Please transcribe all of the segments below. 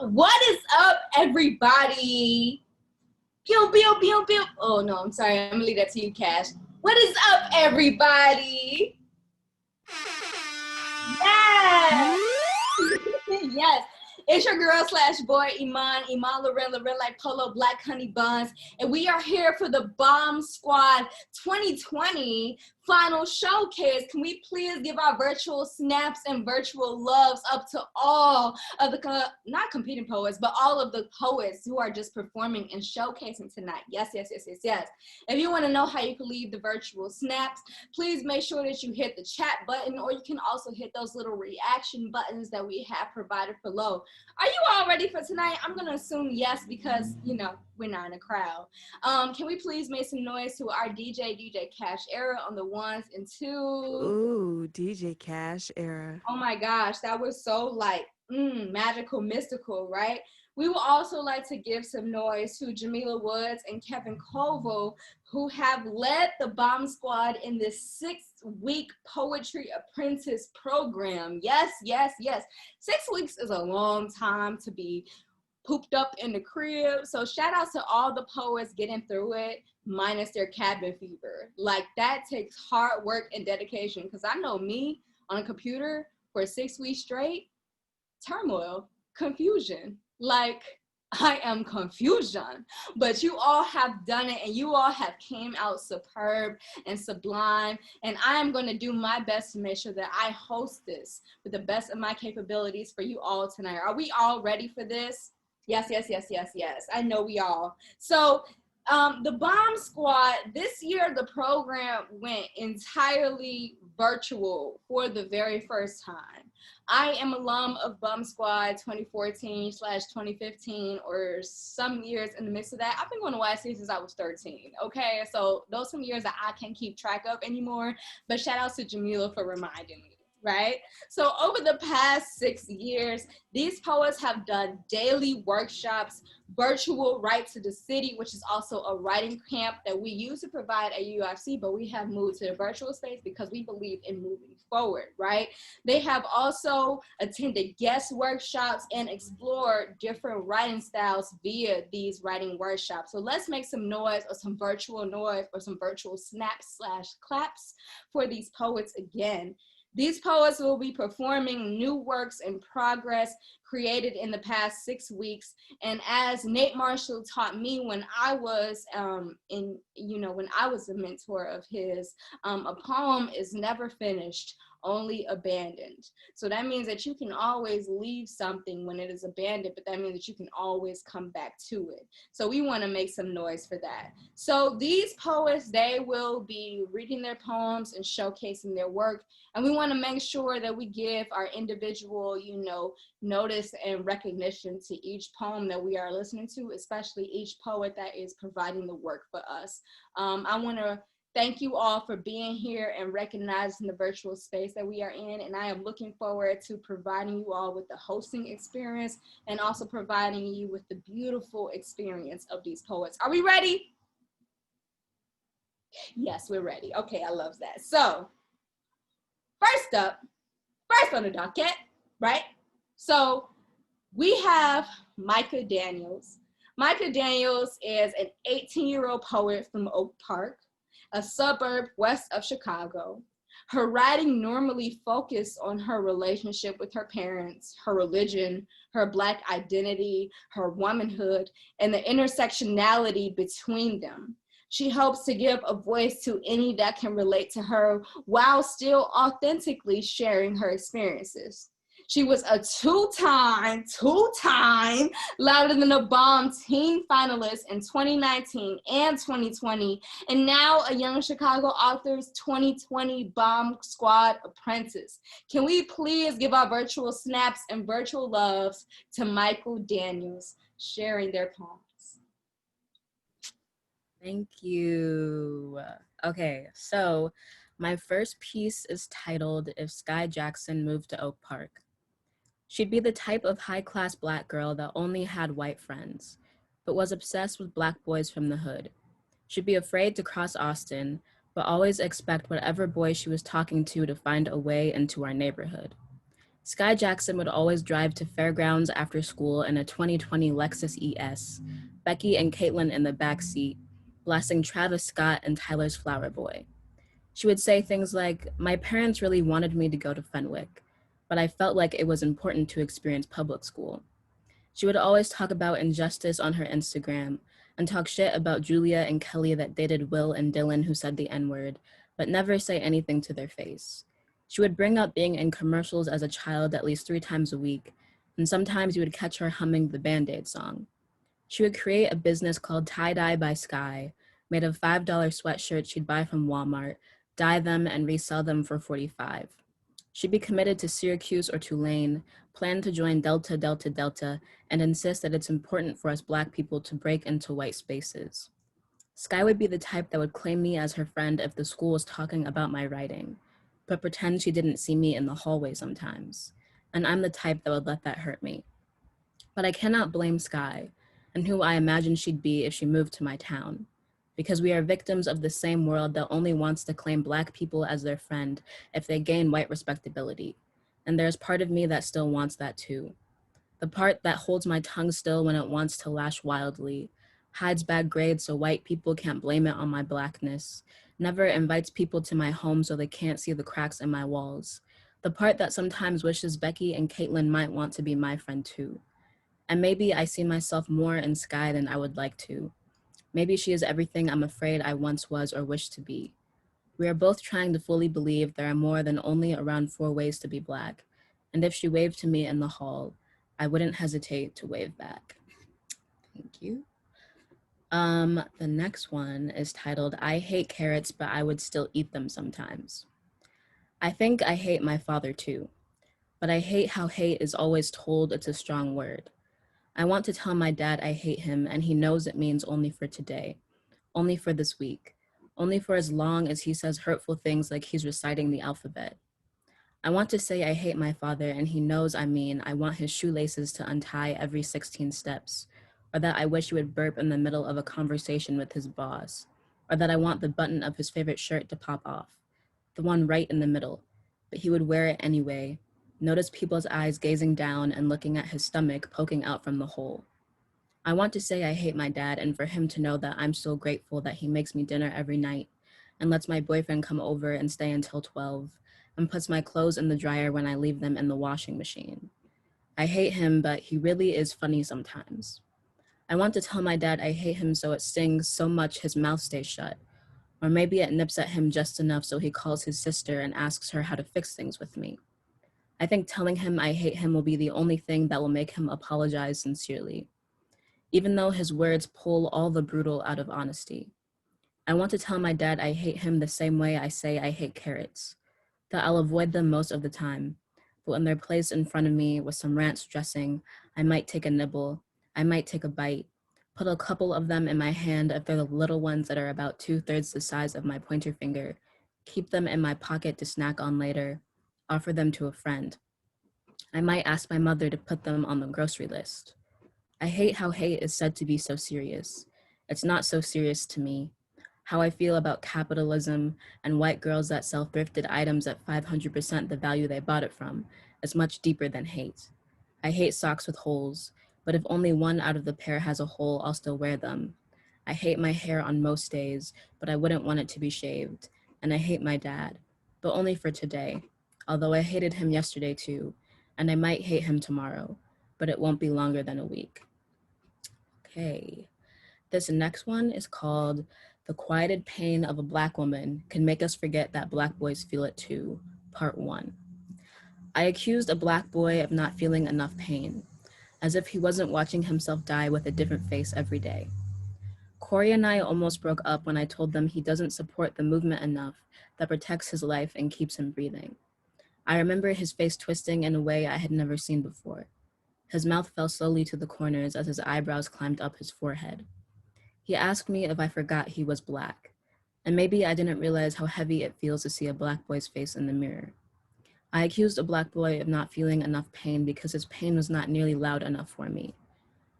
What is up, everybody? Pew, pew, pew, pew. Oh, no, I'm sorry. I'm going to leave that to you, Cash. What is up, everybody? Yes. Yes. It's your girl / boy, Emon Lauren like Polo, Black Honey Buns. And we are here for the Bomb Squad 2020 final showcase. Can we please give our virtual snaps and virtual loves up to all of the, not competing poets, but all of the poets who are just performing and showcasing tonight. Yes, yes, yes, yes, yes. If you want to know how you can leave the virtual snaps, please make sure that you hit the chat button, or you can also hit those little reaction buttons that we have provided below. Are you all ready for tonight? I'm going to assume yes, because, you know, we're not in a crowd. Can we please make some noise to our DJ Cash Era on the ones and twos? Ooh, DJ Cash Era. Oh my gosh, that was so like magical, mystical, right? We would also like to give some noise to Jamila Woods and Kevin Koval, who have led the Bomb Squad in this 6-week poetry apprentice program. Yes, yes, yes. 6 weeks is a long time to be pooped up in the crib. So shout out to all the poets getting through it, minus their cabin fever. Like, that takes hard work and dedication, because I know me on a computer for 6 weeks straight, turmoil, confusion. Like, I am confusion, but you all have done it, and you all have came out superb and sublime, and I am going to do my best to make sure that I host this with the best of my capabilities for you all tonight. Are we all ready for this? Yes, yes, yes, yes, yes. I know we all. So the Bomb Squad, this year the program went entirely virtual for the very first time. I am alum of Bomb Squad 2014/2015, or some years in the midst of that. I've been going to YC since I was 13, okay? So those some years that I can't keep track of anymore, but shout out to Jamila for reminding me. Right? So over the past 6 years, these poets have done daily workshops, virtual Right to the City, which is also a writing camp that we used to provide at UFC, but we have moved to the virtual space because we believe in moving forward, right? They have also attended guest workshops and explored different writing styles via these writing workshops. So let's make some noise, or some virtual noise, or some virtual snaps / claps for these poets again. These poets will be performing new works in progress created in the past 6 weeks. And as Nate Marshall taught me when I was when I was a mentor of his, a poem is never finished, only abandoned. So that means that you can always leave something when it is abandoned, but that means that you can always come back to it. So we want to make some noise for that. So these poets, they will be reading their poems and showcasing their work. And we want to make sure that we give our individual, notice and recognition to each poem that we are listening to, especially each poet that is providing the work for us. I want to thank you all for being here and recognizing the virtual space that we are in. And I am looking forward to providing you all with the hosting experience, and also providing you with the beautiful experience of these poets. Are we ready? Yes, we're ready. Okay, I love that. So first on the docket, right? So we have Micah Daniels. Micah Daniels is an 18-year-old poet from Oak Park, a suburb west of Chicago. Her writing normally focused on her relationship with her parents, her religion, her Black identity, her womanhood, and the intersectionality between them. She hopes to give a voice to any that can relate to her while still authentically sharing her experiences. She was a two-time Louder Than a Bomb teen finalist in 2019 and 2020, and now a Young Chicago Authors 2020 Bomb Squad apprentice. Can we please give our virtual snaps and virtual loves to Michael Daniels sharing their poems? Thank you. Okay, so my first piece is titled If Sky Jackson Moved to Oak Park. She'd be the type of high-class Black girl that only had white friends, but was obsessed with Black boys from the hood. She'd be afraid to cross Austin, but always expect whatever boy she was talking to find a way into our neighborhood. Sky Jackson would always drive to fairgrounds after school in a 2020 Lexus ES, Becky and Caitlin in the back seat, blasting Travis Scott and Tyler's Flower Boy. She would say things like, "My parents really wanted me to go to Fenwick, but I felt like it was important to experience public school." She would always talk about injustice on her Instagram and talk shit about Julia and Kelly that dated Will and Dylan who said the N-word, but never say anything to their face. She would bring up being in commercials as a child at least 3 times a week, and sometimes you would catch her humming the Band-Aid song. She would create a business called Tie-Dye by Sky, made of $5 sweatshirts she'd buy from Walmart, dye them, and resell them for $45. She'd be committed to Syracuse or Tulane, plan to join Delta Delta Delta, and insist that it's important for us Black people to break into white spaces. Sky would be the type that would claim me as her friend if the school was talking about my writing, but pretend she didn't see me in the hallway sometimes. And I'm the type that would let that hurt me. But I cannot blame Sky, and who I imagine she'd be if she moved to my town, because we are victims of the same world that only wants to claim Black people as their friend if they gain white respectability. And there's part of me that still wants that too. The part that holds my tongue still when it wants to lash wildly, hides bad grades so white people can't blame it on my Blackness, never invites people to my home so they can't see the cracks in my walls. The part that sometimes wishes Becky and Caitlin might want to be my friend too. And maybe I see myself more in Sky than I would like to. Maybe she is everything I'm afraid I once was or wished to be. We are both trying to fully believe there are more than only around 4 ways to be Black. And if she waved to me in the hall, I wouldn't hesitate to wave back. Thank you. The next one is titled, I hate carrots, but I would still eat them sometimes. I think I hate my father too, but I hate how hate is always told it's a strong word. I want to tell my dad I hate him, and he knows it means only for today, only for this week, only for as long as he says hurtful things like he's reciting the alphabet. I want to say I hate my father, and he knows I mean I want his shoelaces to untie every 16 steps, or that I wish he would burp in the middle of a conversation with his boss, or that I want the button of his favorite shirt to pop off, the one right in the middle, but he would wear it anyway, notice people's eyes gazing down and looking at his stomach poking out from the hole. I want to say I hate my dad and for him to know that I'm so grateful that he makes me dinner every night and lets my boyfriend come over and stay until 12 and puts my clothes in the dryer when I leave them in the washing machine. I hate him, but he really is funny sometimes. I want to tell my dad I hate him so it stings so much his mouth stays shut. Or maybe it nips at him just enough so he calls his sister and asks her how to fix things with me. I think telling him I hate him will be the only thing that will make him apologize sincerely, even though his words pull all the brutal out of honesty. I want to tell my dad I hate him the same way I say I hate carrots, that I'll avoid them most of the time, but when they're placed in front of me with some ranch dressing, I might take a nibble, I might take a bite, put a couple of them in my hand if they're the little ones that are about 2/3 the size of my pointer finger, keep them in my pocket to snack on later, offer them to a friend. I might ask my mother to put them on the grocery list. I hate how hate is said to be so serious. It's not so serious to me. How I feel about capitalism and white girls that sell thrifted items at 500% the value they bought it from is much deeper than hate. I hate socks with holes, but if only one out of the pair has a hole, I'll still wear them. I hate my hair on most days, but I wouldn't want it to be shaved. And I hate my dad, but only for today, although I hated him yesterday too, and I might hate him tomorrow, but it won't be longer than a week. Okay, this next one is called The Quieted Pain of a Black Woman Can Make Us Forget That Black Boys Feel It Too, Part 1. I accused a Black boy of not feeling enough pain, as if he wasn't watching himself die with a different face every day. Corey and I almost broke up when I told them he doesn't support the movement enough that protects his life and keeps him breathing. I remember his face twisting in a way I had never seen before. His mouth fell slowly to the corners as his eyebrows climbed up his forehead. He asked me if I forgot he was Black, and maybe I didn't realize how heavy it feels to see a Black boy's face in the mirror. I accused a Black boy of not feeling enough pain because his pain was not nearly loud enough for me.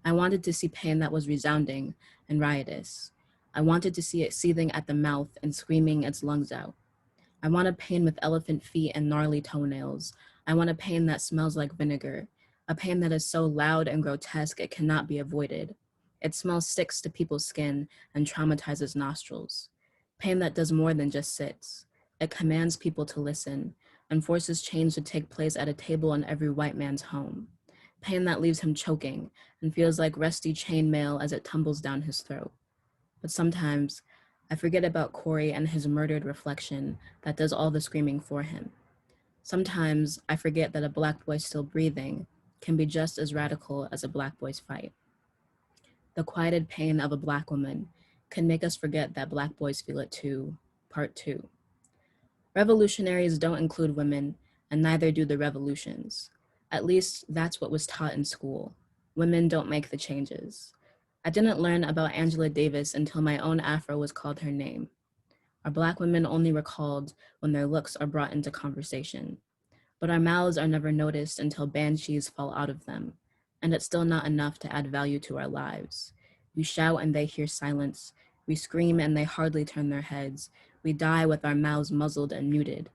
I wanted to see pain that was resounding and riotous. I wanted to see it seething at the mouth and screaming its lungs out. I wanted pain with elephant feet and gnarly toenails, I want a pain that smells like vinegar, a pain that is so loud and grotesque it cannot be avoided. Its smell sticks to people's skin and traumatizes nostrils. Pain that does more than just sits. It commands people to listen and forces change to take place at a table in every white man's home. Pain that leaves him choking and feels like rusty chainmail as it tumbles down his throat. But sometimes I forget about Corey and his murdered reflection that does all the screaming for him. Sometimes I forget that a Black boy still breathing can be just as radical as a Black boy's fight. The quieted pain of a Black woman can make us forget that Black boys feel it too. Part 2. Revolutionaries don't include women, and neither do the revolutions. At least that's what was taught in school. Women don't make the changes. I didn't learn about Angela Davis until my own afro was called her name. Are Black women only recalled when their looks are brought into conversation? But our mouths are never noticed until banshees fall out of them, and it's still not enough to add value to our lives. We shout and they hear silence. We scream and they hardly turn their heads. We die with our mouths muzzled and muted.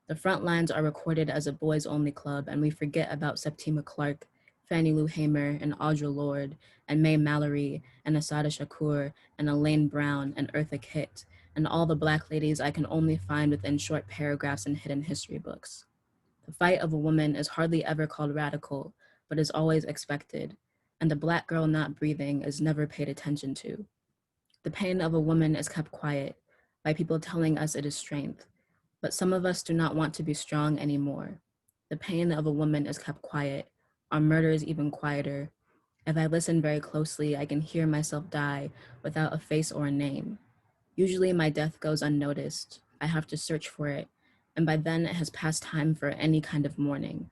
The front lines are recorded as a boys-only club, and we forget about Septima Clark, Fannie Lou Hamer, and Audre Lorde, and Mae Mallory, and Asada Shakur, and Elaine Brown, and Eartha Kitt, and all the Black ladies I can only find within short paragraphs in hidden history books. The fight of a woman is hardly ever called radical, but is always expected, and the Black girl not breathing is never paid attention to. The pain of a woman is kept quiet by people telling us it is strength, but some of us do not want to be strong anymore. The pain of a woman is kept quiet. Our murder is even quieter. If I listen very closely, I can hear myself die without a face or a name. Usually my death goes unnoticed. I have to search for it, and by then it has passed time for any kind of mourning.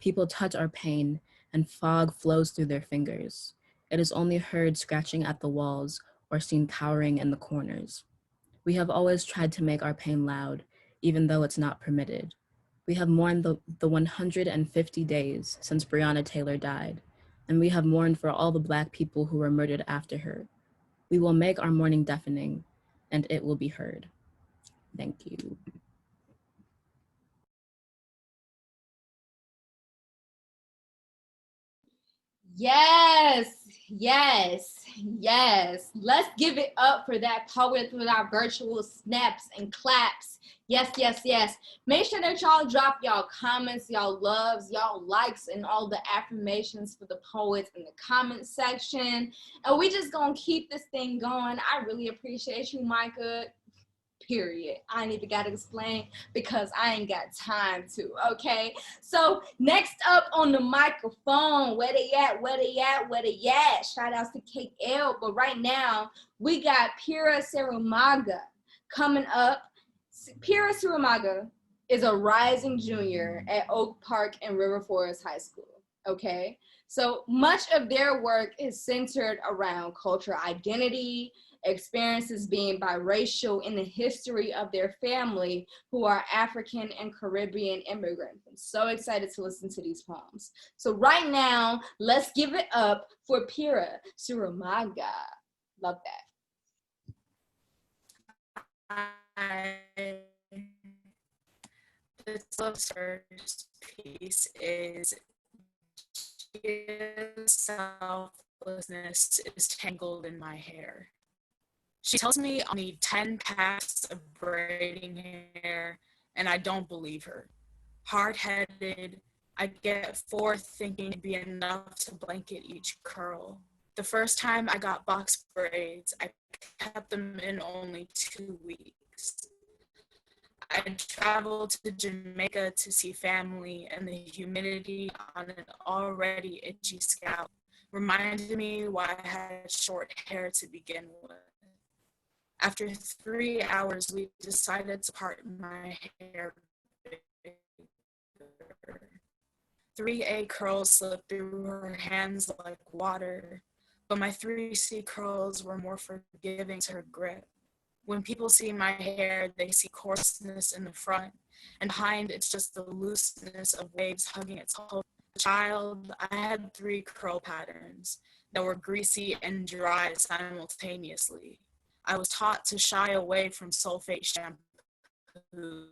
People touch our pain, and fog flows through their fingers. It is only heard scratching at the walls or seen cowering in the corners. We have always tried to make our pain loud, even though it's not permitted. We have mourned the 150 days since Breonna Taylor died, and we have mourned for all the Black people who were murdered after her. We will make our mourning deafening, and it will be heard. Thank you. Yes, yes, yes. Let's give it up for that poet with our virtual snaps and claps. Yes, yes, yes. Make sure that y'all drop y'all comments, y'all loves, y'all likes, and all the affirmations for the poets in the comment section. And we just gonna keep this thing going. I really appreciate you, Micah. Period. I ain't even gotta explain because I ain't got time to. Okay. So next up on the microphone, where they at? Where they at? Where they at? Shout outs to KL. But right now we got Peera Serumaga coming up. Peera Serumaga is a rising junior at Oak Park and River Forest High School. Okay. So much of their work is centered around cultural identity, experiences being biracial in the history of their family who are African and Caribbean immigrants. I'm so excited to listen to these poems. So right now, let's give it up for Peera Serumaga. Love that. This first piece is selflessness is tangled in my hair. She tells me I'll need 10 packs of braiding hair, and I don't believe her. Hard-headed, I get 4 thinking it'd be enough to blanket each curl. The first time I got box braids, I kept them in only 2 weeks. I traveled to Jamaica to see family, and the humidity on an already itchy scalp reminded me why I had short hair to begin with. After 3 hours, we decided to part my hair bigger. 3A curls slipped through her hands like water, but my 3C curls were more forgiving to her grip. When people see my hair, they see coarseness in the front, and behind it's just the looseness of waves hugging its whole. As a child, I had 3 curl patterns that were greasy and dry simultaneously. I was taught to shy away from sulfate shampoos,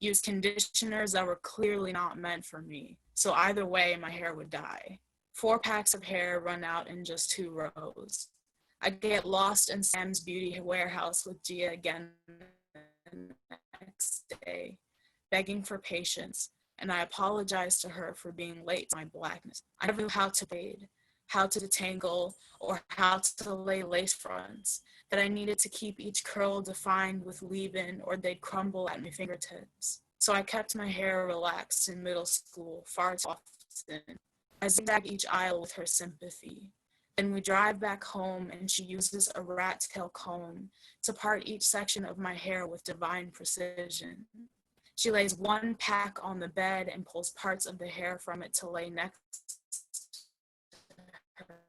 used conditioners that were clearly not meant for me. So either way, my hair would die. 4 packs of hair run out in just 2 rows. I get lost in Sam's beauty warehouse with Gia again the next day, begging for patience, and I apologize to her for being late to my blackness. I never knew how to braid, how to detangle, or how to lay lace fronts, that I needed to keep each curl defined with leave-in or they'd crumble at my fingertips. So I kept my hair relaxed in middle school far too often. I zigzag each aisle with her sympathy. Then we drive back home and she uses a rat tail comb to part each section of my hair with divine precision. She lays 1 pack on the bed and pulls parts of the hair from it to lay next to her.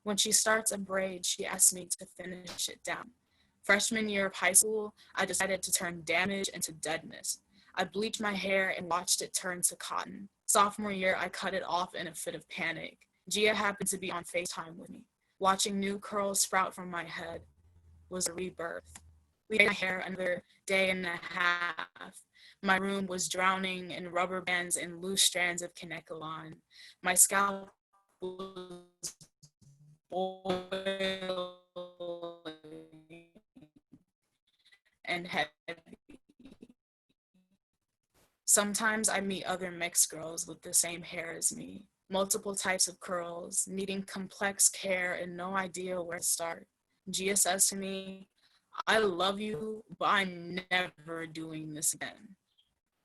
When she starts a braid, she asks me to finish it down. Freshman year of high school, I decided to turn damage into deadness. I bleached my hair and watched it turn to cotton. Sophomore year, I cut it off in a fit of panic. Gia happened to be on FaceTime with me. Watching new curls sprout from my head was a rebirth. We made my hair another day and a half. My room was drowning in rubber bands and loose strands of Kinecolon. My scalp was boiling and heavy. Sometimes I meet other mixed girls with the same hair as me, multiple types of curls, needing complex care and no idea where to start. Gia says to me, I love you, but I'm never doing this again.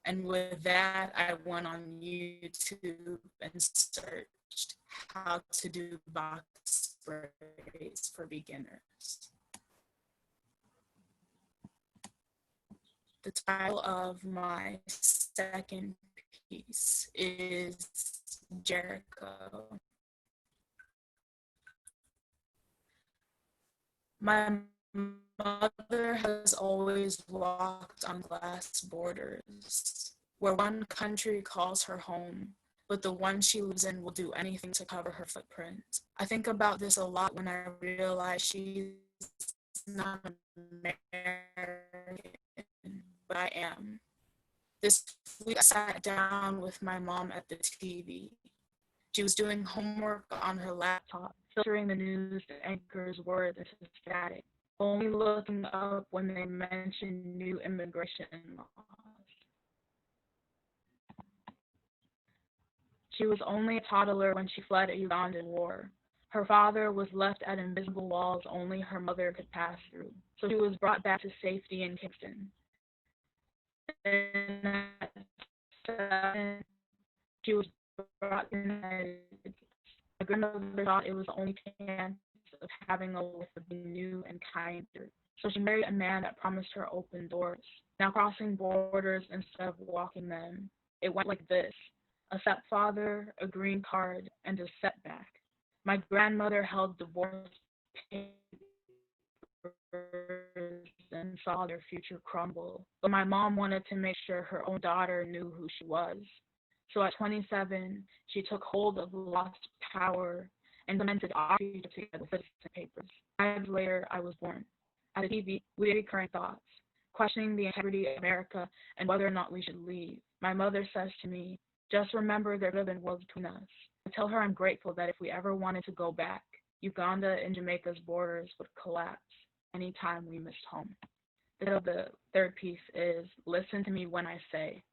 And with that, I went on YouTube and searched how to do box braids for beginners. The title of my second piece is Jericho. My mother has always walked on glass borders, where one country calls her home, but the one she lives in will do anything to cover her footprint. I think about this a lot when I realize she's not American, but I am. This week I sat down with my mom at the TV. She was doing homework on her laptop, filtering the news anchor's words into static, only looking up when they mentioned new immigration laws. She was only a toddler when she fled a Ugandan war. Her father was left at invisible walls only her mother could pass through, so she was brought back to safety in Kingston. Then at 7, she was brought to the United States. My grandmother thought it was the only chance of having a life of being new and kinder. So she married a man that promised her open doors. Now crossing borders instead of walking them, it went like this: a stepfather, a green card, and a setback. My grandmother held divorce papers and saw their future crumble. But my mom wanted to make sure her own daughter knew who she was. So at 27, she took hold of lost power and cemented our future together with citizen papers. 5 years later, I was born. At the TV, we had recurring thoughts, questioning the integrity of America and whether or not we should leave. My mother says to me, just remember there could have been worlds between us. I tell her I'm grateful that if we ever wanted to go back, Uganda and Jamaica's borders would collapse anytime we missed home. The third piece is Listen to Me When I Say.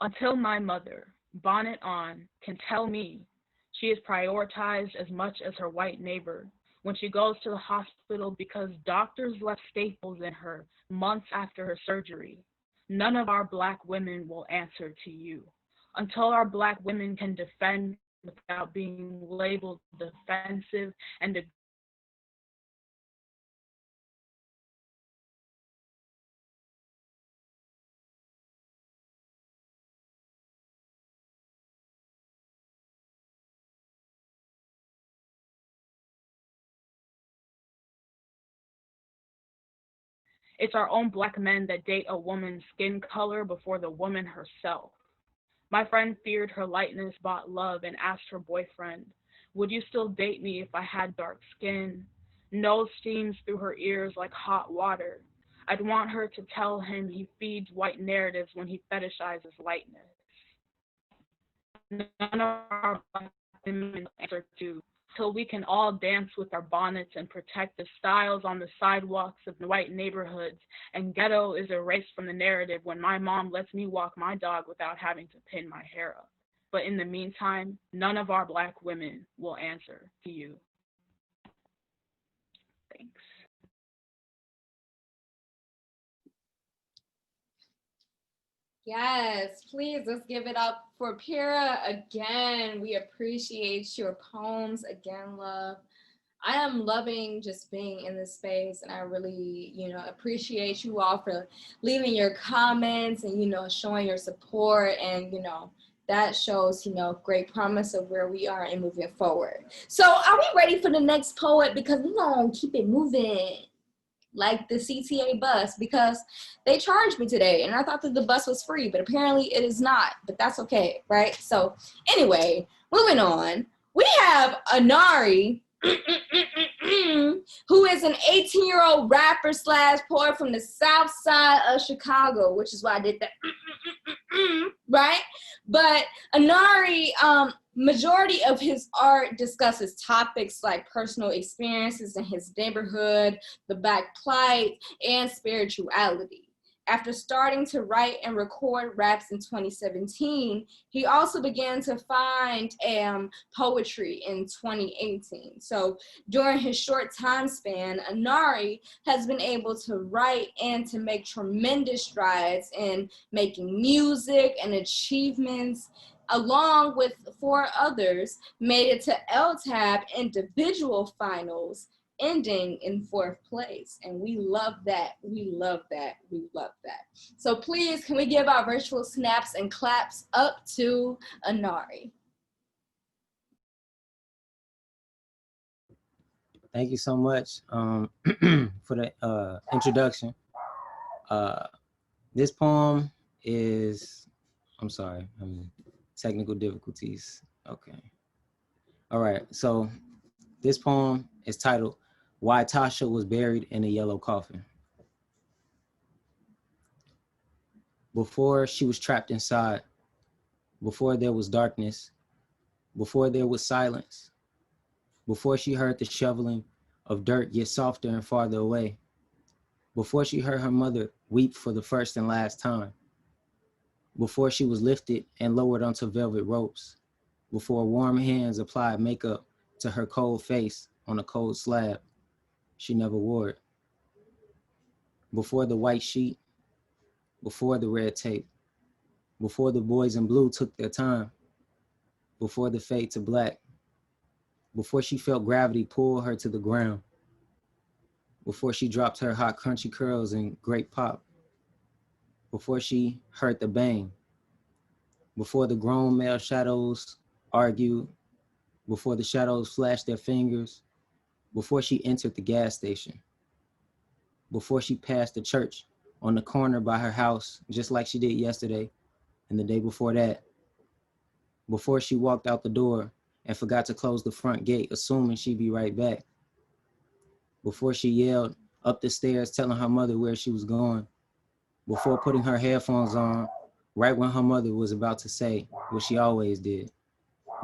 Until my mother, bonnet on, can tell me she is prioritized as much as her white neighbor when she goes to the hospital because doctors left staples in her months after her surgery, none of our Black women will answer to you. Until our Black women can defend without being labeled defensive and it's our own Black men that date a woman's skin color before the woman herself. My friend feared her lightness bought love and asked her boyfriend, would you still date me if I had dark skin? Nose steams through her ears like hot water. I'd want her to tell him he feeds white narratives when he fetishizes lightness. None of our black women answer to, till we can all dance with our bonnets and protect the styles on the sidewalks of the white neighborhoods, and ghetto is erased from the narrative when my mom lets me walk my dog without having to pin my hair up. But in the meantime, none of our black women will answer to you. Thanks. Yes, please, let's give it up for Peera again. We appreciate your poems again, love. I am loving just being in this space, and I really, appreciate you all for leaving your comments and, showing your support, and, that shows, great promise of where we are and moving forward. So are we ready for the next poet? Because we're going to keep it moving like the CTA bus, because they charged me today and I thought that the bus was free, but apparently it is not, but that's okay, right? So anyway, moving on, we have INARI, who is an 18-year-old rapper slash poet from the south side of Chicago, which is why I did that, right? But INARI, majority of his art discusses topics like personal experiences in his neighborhood, the Black plight, and spirituality. After starting to write and record raps in 2017, he also began to find poetry in 2018. So during his short time span, INARI has been able to write and to make tremendous strides in making music, and achievements, along with 4 others, made it to LTAB individual finals, ending in 4th place. And we love that. We love that. We love that. So please, can we give our virtual snaps and claps up to INARI? Thank you so much for the introduction. This poem is, I'm sorry, technical difficulties. Okay. All right. So this poem is titled, Why Tasha Was Buried in a Yellow Coffin. Before she was trapped inside, before there was darkness, before there was silence, before she heard the shoveling of dirt get softer and farther away, before she heard her mother weep for the first and last time, before she was lifted and lowered onto velvet ropes, before warm hands applied makeup to her cold face on a cold slab, she never wore it. Before the white sheet, before the red tape, before the boys in blue took their time, before the fade to black, before she felt gravity pull her to the ground, before she dropped her hot crunchy curls in great pop, before she heard the bang, before the grown male shadows argued, before the shadows flashed their fingers, before she entered the gas station, before she passed the church on the corner by her house, just like she did yesterday and the day before that, before she walked out the door and forgot to close the front gate, assuming she'd be right back, before she yelled up the stairs telling her mother where she was going, before putting her headphones on right when her mother was about to say what she always did,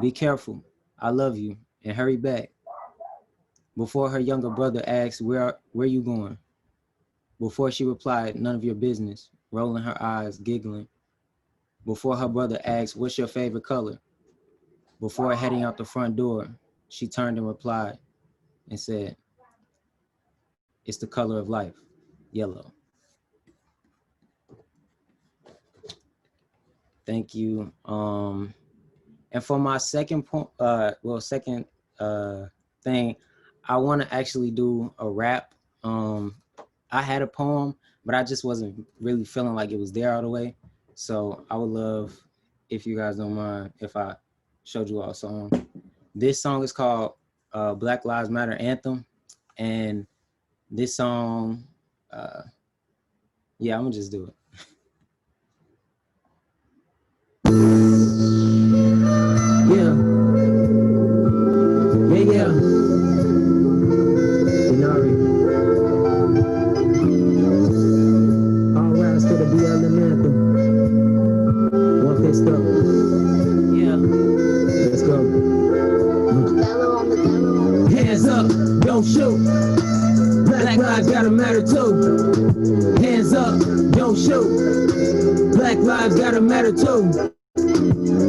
be careful, I love you, and hurry back, before her younger brother asked, where you going? Before she replied, none of your business, rolling her eyes, giggling, before her brother asked, what's your favorite color? Before heading out the front door, she turned and replied and said, it's the color of life, yellow. Thank you. And for my second point, thing, I want to actually do a rap. I had a poem, but I just wasn't really feeling like it was there all the way. So I would love, if you guys don't mind, if I showed you all a song. This song is called Black Lives Matter Anthem. And this song, yeah, I'm gonna just do it. Yeah. INARI. don't shoot. Black lives gotta matter too. Hands up, don't shoot. Black lives gotta matter too.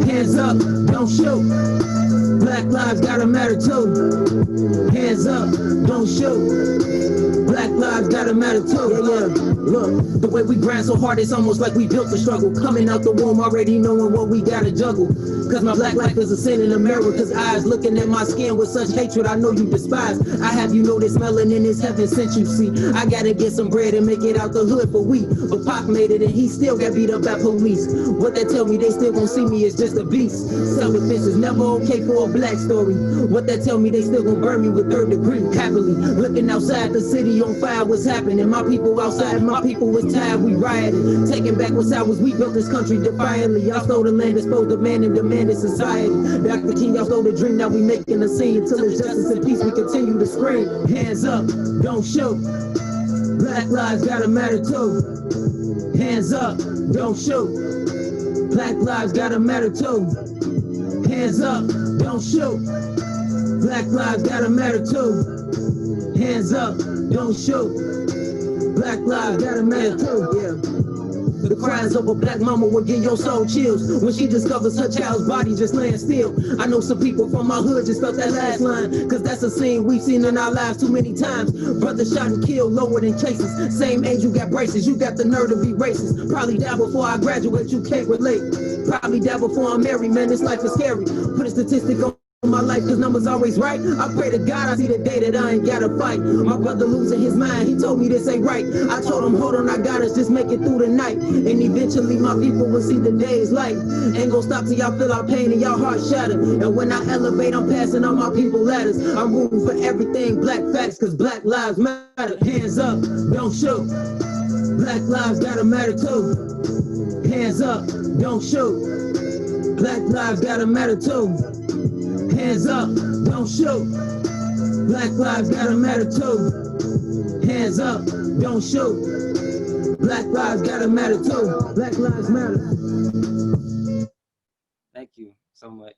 Hands up, don't shoot. Black lives gotta matter too. Hands up, don't shoot. Black lives gotta matter too. Yeah. Look, the way we grind so hard, it's almost like we built the struggle. Coming out the womb already knowing what we gotta juggle. Cause my black life is a sin in America's eyes. Looking at my skin with such hatred, I know you despise. I have you know this melanin is heaven sent, you see. I gotta get some bread and make it out the hood for we. But Pac made it and he still got beat up by police. What they tell me, they still gon' see me as just a beast. Self-defense is never okay for a black story. What they tell me, they still gon' burn me with 3rd degree. Happily, looking outside the city on fire, what's happening? My people outside, my people was tired, we rioted. Taking back what's ours, we built this country defiantly. Y'all stole the land, exposed the man and demanded society. Back the king, y'all stole the dream, now we making a scene. Until there's justice and peace, we continue to scream. Hands up, don't shoot. Black lives gotta matter too. Hands up, don't shoot. Black lives gotta matter too. Hands up, don't shoot. Black lives gotta matter too. Hands up, don't shoot. Black lives gotta matter too. Yeah. The cries of a black mama will give your soul chills when she discovers her child's body just laying still. I know some people from my hood just felt that last line, cause that's a scene we've seen in our lives too many times. Brothers shot and killed, lower than cases. Same age, you got braces, you got the nerve to be racist. Probably die before I graduate, you can't relate. Probably die before I'm married, man, this life is scary. Put a statistic on my life, cause numbers always right. I pray to God I see the day that I ain't gotta fight. My brother losing his mind, he told me this ain't right. I told him, hold on, I got us, just make it through the night. And eventually my people will see the day's light. Ain't gonna stop till y'all feel our pain and y'all heart shatter. And when I elevate, I'm passing on my people ladders. I'm rooting for everything, black facts, cause black lives matter. Hands up, don't shoot. Black lives gotta matter too. Hands up, don't shoot. Black lives gotta matter too. Hands up, don't shoot. Black lives gotta matter too. Hands up, don't shoot. Black lives gotta matter too. Black lives matter. Thank you so much.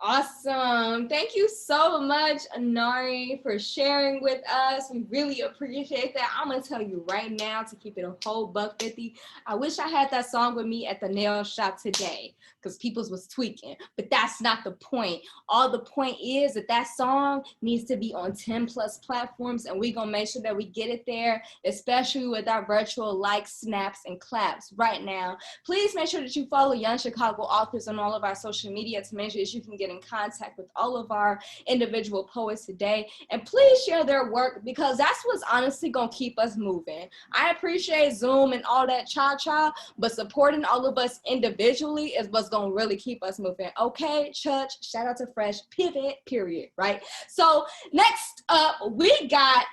Awesome. Thank you so much, INARI, for sharing with us. We really appreciate that. I'm going to tell you right now, to keep it a whole $1.50, I wish I had that song with me at the nail shop today, because people's was tweaking. But that's not the point. All the point is that that song needs to be on 10+ platforms, and we're going to make sure that we get it there, especially with our virtual likes, snaps, and claps right now. Please make sure that you follow Young Chicago Authors on all of our social media to make sure that you can get in contact with all of our individual poets today. And please share their work, because that's what's honestly gonna keep us moving. I appreciate Zoom and all that cha-cha, but supporting all of us individually is what's gonna really keep us moving. Okay, church, shout out to Fresh, pivot, period, right? So next up, we got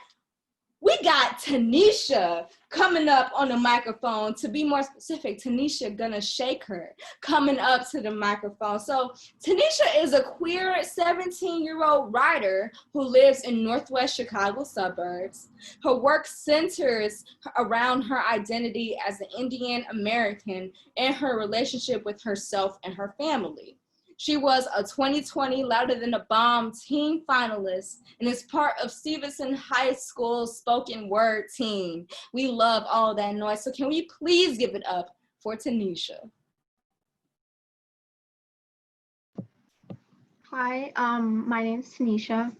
Tanisha coming up on the microphone. To be more specific, Tanisha Gunashakar coming up to the microphone. So Tanisha is a queer 17-year-old writer who lives in Northwest Chicago suburbs. Her work centers around her identity as an Indian American and her relationship with herself and her family. She was a 2020 Louder Than a Bomb team finalist and is part of Stevenson High School's spoken word team. We love all that noise. So can we please give it up for Tanisha? Hi, my name's Tanisha.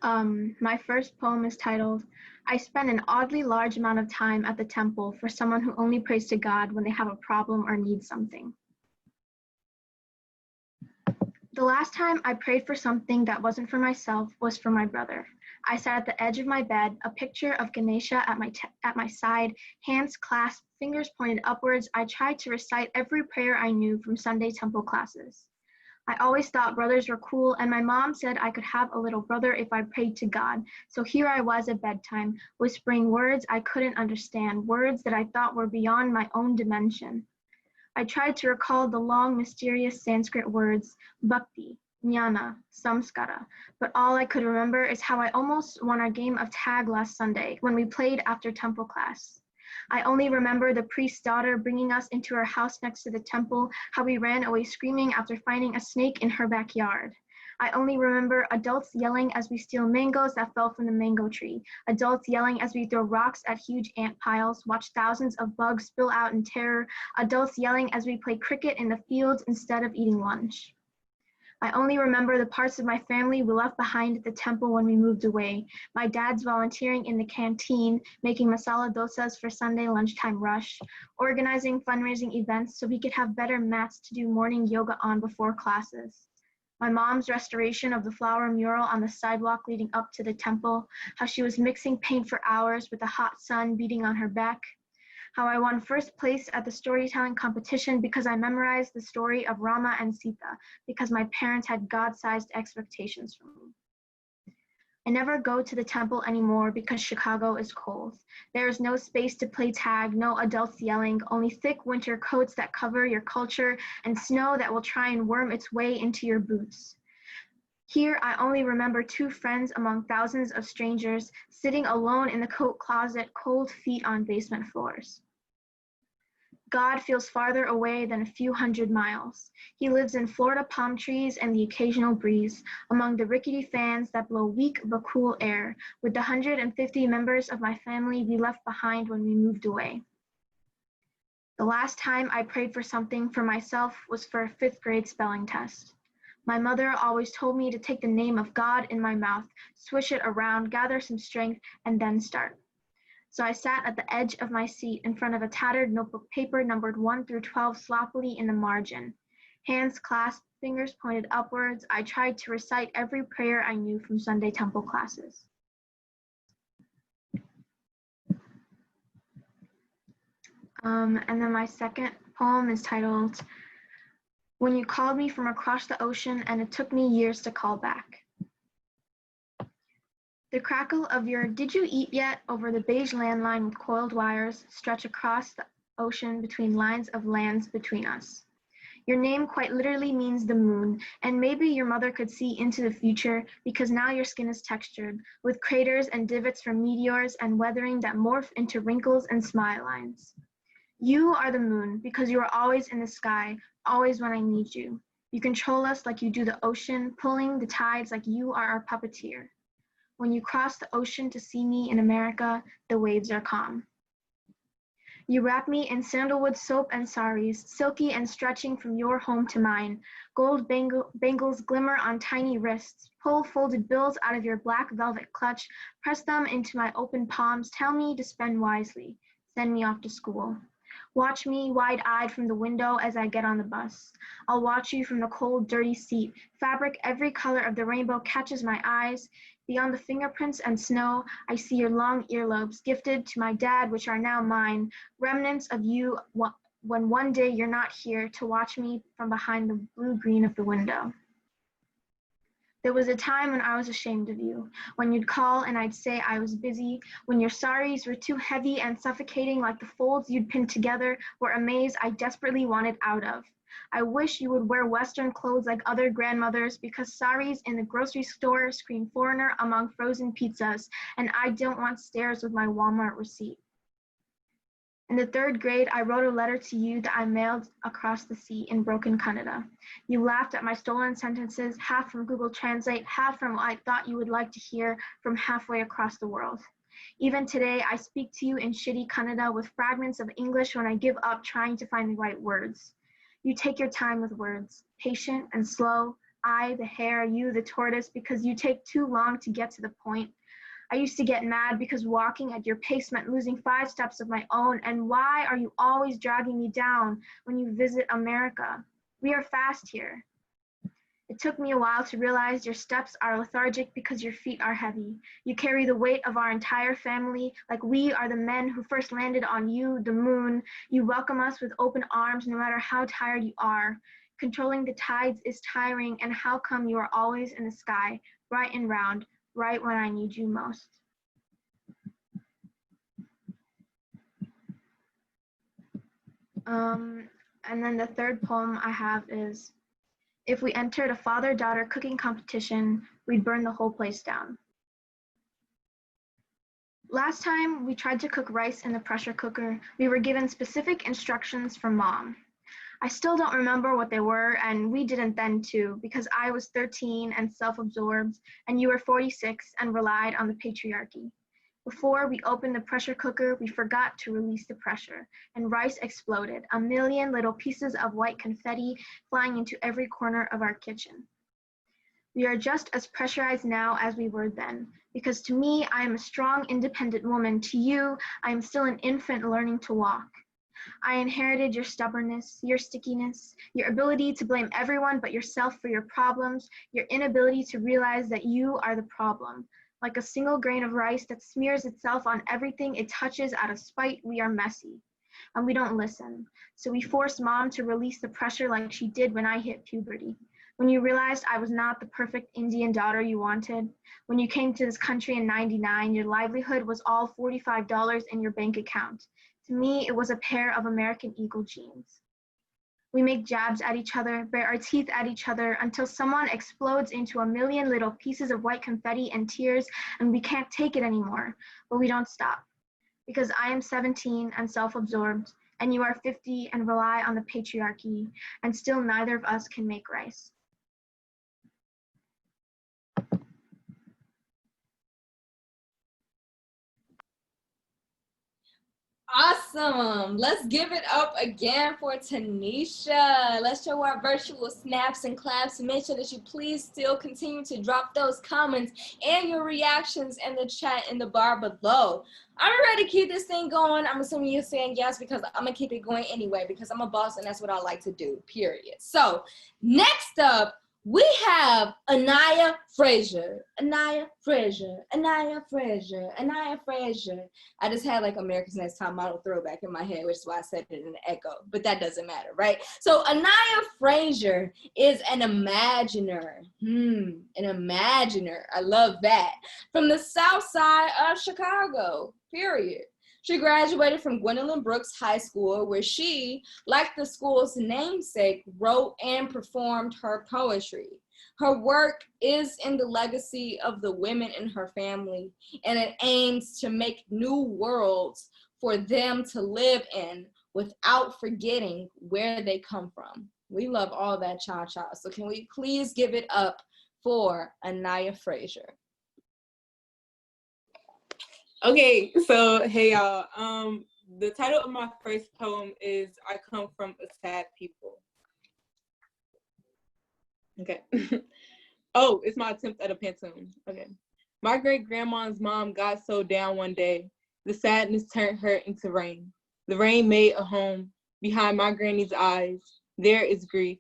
My first poem is titled, I spend an oddly large amount of time at the temple for someone who only prays to God when they have a problem or need something. The last time I prayed for something that wasn't for myself was for my brother. I sat at the edge of my bed, a picture of Ganesha at my side, hands clasped, fingers pointed upwards. I tried to recite every prayer I knew from Sunday temple classes. I always thought brothers were cool, and my mom said I could have a little brother if I prayed to God. So here I was at bedtime, whispering words I couldn't understand, words that I thought were beyond my own dimension. I tried to recall the long, mysterious Sanskrit words, bhakti, jnana, samskara, but all I could remember is how I almost won our game of tag last Sunday when we played after temple class. I only remember the priest's daughter bringing us into her house next to the temple, how we ran away screaming after finding a snake in her backyard. I only remember adults yelling as we steal mangoes that fell from the mango tree, adults yelling as we throw rocks at huge ant piles, watch thousands of bugs spill out in terror, adults yelling as we play cricket in the fields instead of eating lunch. I only remember the parts of my family we left behind at the temple when we moved away. My dad's volunteering in the canteen, making masala dosas for Sunday lunchtime rush, organizing fundraising events so we could have better mats to do morning yoga on before classes. My mom's restoration of the flower mural on the sidewalk leading up to the temple, how she was mixing paint for hours with the hot sun beating on her back, how I won first place at the storytelling competition because I memorized the story of Rama and Sita, because my parents had God-sized expectations for me. I never go to the temple anymore because Chicago is cold. There is no space to play tag, no adults yelling, only thick winter coats that cover your culture and snow that will try and worm its way into your boots. Here, I only remember 2 friends among thousands of strangers sitting alone in the coat closet, cold feet on basement floors. God feels farther away than a few hundred miles. He lives in Florida palm trees and the occasional breeze, among the rickety fans that blow weak but cool air, with the 150 members of my family we left behind when we moved away. The last time I prayed for something for myself was for a 5th grade spelling test. My mother always told me to take the name of God in my mouth, swish it around, gather some strength, and then start. So I sat at the edge of my seat in front of a tattered notebook paper numbered 1 through 12 sloppily in the margin. Hands clasped, fingers pointed upwards, I tried to recite every prayer I knew from Sunday temple classes. And then my second poem is titled, When You Called Me From Across the Ocean and It Took Me Years to Call Back. The crackle of your "Did you eat yet?" over the beige landline with coiled wires stretch across the ocean between lines of lands between us. Your name quite literally means the moon, and maybe your mother could see into the future because now your skin is textured, with craters and divots from meteors and weathering that morph into wrinkles and smile lines. You are the moon because you are always in the sky, always when I need you. You control us like you do the ocean, pulling the tides like you are our puppeteer. When you cross the ocean to see me in America, the waves are calm. You wrap me in sandalwood soap and saris, silky and stretching from your home to mine. Gold bangles glimmer on tiny wrists. Pull folded bills out of your black velvet clutch, press them into my open palms, tell me to spend wisely. Send me off to school. Watch me wide-eyed from the window as I get on the bus. I'll watch you from the cold, dirty seat. Fabric every color of the rainbow catches my eyes. Beyond the fingerprints and snow, I see your long earlobes, gifted to my dad, which are now mine, remnants of you when one day you're not here to watch me from behind the blue-green of the window. There was a time when I was ashamed of you, when you'd call and I'd say I was busy, when your saris were too heavy and suffocating like the folds you'd pinned together were a maze I desperately wanted out of. I wish you would wear Western clothes like other grandmothers because saris in the grocery store scream foreigner among frozen pizzas, and I don't want stares with my Walmart receipt. In the 3rd grade, I wrote a letter to you that I mailed across the sea in broken Kannada. You laughed at my stolen sentences, half from Google Translate, half from what I thought you would like to hear from halfway across the world. Even today, I speak to you in shitty Kannada with fragments of English when I give up trying to find the right words. You take your time with words, patient and slow. I, the hare, you, the tortoise, because you take too long to get to the point. I used to get mad because walking at your pace meant losing 5 steps of my own, and why are you always dragging me down when you visit America? We are fast here. It took me a while to realize your steps are lethargic because your feet are heavy. You carry the weight of our entire family, like we are the men who first landed on you, the moon. You welcome us with open arms no matter how tired you are. Controlling the tides is tiring, and how come you are always in the sky, bright and round, right when I need you most? And then the 3rd poem I have is, If we entered a father-daughter cooking competition, we'd burn the whole place down. Last time we tried to cook rice in the pressure cooker, we were given specific instructions from Mom. I still don't remember what they were, and we didn't then too, because I was 13 and self-absorbed, and you were 46 and relied on the patriarchy. Before we opened the pressure cooker, we forgot to release the pressure, and rice exploded, a million little pieces of white confetti flying into every corner of our kitchen. We are just as pressurized now as we were then, because to me, I am a strong, independent woman. To you, I am still an infant learning to walk. I inherited your stubbornness, your stickiness, your ability to blame everyone but yourself for your problems, your inability to realize that you are the problem. Like a single grain of rice that smears itself on everything it touches out of spite, we are messy. And we don't listen. So we force Mom to release the pressure like she did when I hit puberty. When you realized I was not the perfect Indian daughter you wanted. When you came to this country in '99, your livelihood was all $45 in your bank account. To me, it was a pair of American Eagle jeans. We make jabs at each other, bare our teeth at each other until someone explodes into a million little pieces of white confetti and tears, and we can't take it anymore, but we don't stop. Because I am 17 and self-absorbed, and you are 50 and rely on the patriarchy, and still neither of us can make rice. Awesome. Let's give it up again for Tanisha. Let's show our virtual snaps and claps. Make sure that you please still continue to drop those comments and your reactions in the chat in the bar below. Are you ready to keep this thing going? I'm assuming you're saying yes, because I'm going to keep it going anyway, because I'm a boss and that's what I like to do, period. So next up, we have Anaya Frazier. Anaya Frazier. Anaya Frazier. Anaya Frazier. I just had like America's Next Top Model throwback in my head, which is why I said it in an echo, but that doesn't matter, right? So Anaya Frazier is an imaginer. An imaginer. I love that. From the south side of Chicago, period. She graduated from Gwendolyn Brooks High School, where she, like the school's namesake, wrote and performed her poetry. Her work is in the legacy of the women in her family, and it aims to make new worlds for them to live in without forgetting where they come from. We love all that cha-cha, so can we please give it up for Anaya Frazier? Okay, so hey y'all. The title of my first poem is I Come From a Sad People. Okay. Oh, it's my attempt at a pantone. Okay. My great-grandma's mom got so down one day, the sadness turned her into rain. The rain made a home behind my granny's eyes. There is grief.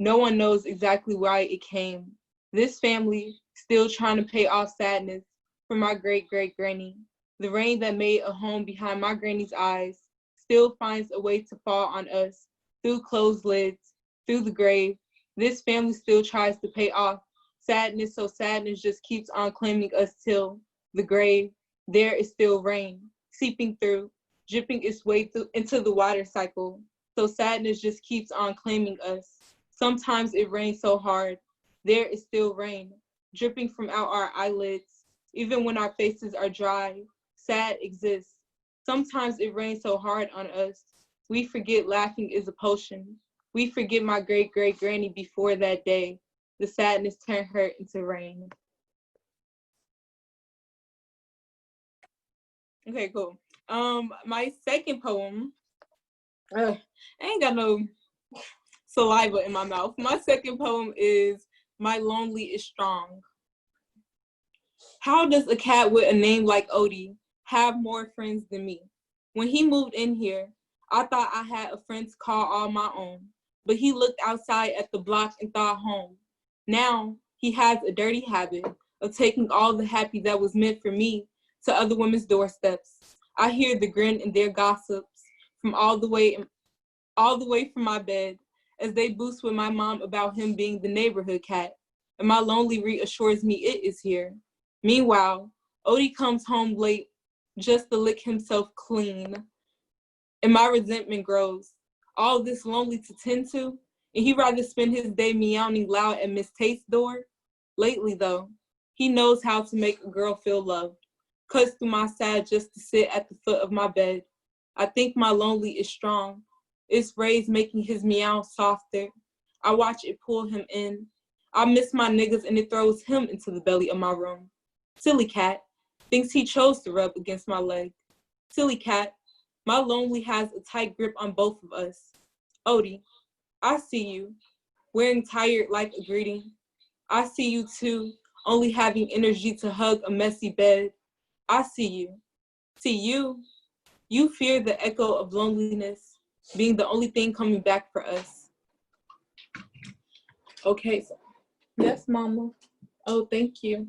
No one knows exactly why it came. This family still trying to pay off sadness for my great-great-granny. The rain that made a home behind my granny's eyes still finds a way to fall on us through closed lids, through the grave. This family still tries to pay off sadness, so sadness just keeps on claiming us till the grave. There is still rain seeping through, dripping its way into the water cycle. So sadness just keeps on claiming us. Sometimes it rains so hard. There is still rain dripping from out our eyelids, even when our faces are dry. Sad exists. Sometimes it rains so hard on us. We forget laughing is a potion. We forget my great-great-granny before that day. The sadness turned her into rain. Okay, cool. My second poem, I ain't got no saliva in my mouth. My second poem is My Lonely is Strong. How does a cat with a name like Odie have more friends than me? When he moved in here, I thought I had a friend to call all my own, but he looked outside at the block and thought home. Now he has a dirty habit of taking all the happy that was meant for me to other women's doorsteps. I hear the grin in their gossips from all the way from my bed as they boost with my mom about him being the neighborhood cat, and my lonely reassures me it is here. Meanwhile, Odie comes home late just to lick himself clean, and my resentment grows. All this lonely to tend to, And he'd rather spend his day meowing loud at Miss Tate's door. Lately, though, he knows how to make a girl feel loved. Cuts through my side just to sit at the foot of my bed. I think my lonely is strong. Its rays making his meow softer. I watch it pull him in. I miss my niggas and it throws him into the belly of my room. Silly cat, thinks he chose to rub against my leg. Silly cat, my lonely has a tight grip on both of us. Odie, I see you, wearing tired like a greeting. I see you too, only having energy to hug a messy bed. I see you. See you. You fear the echo of loneliness, being the only thing coming back for us. Okay, so, yes, mama. Oh, thank you.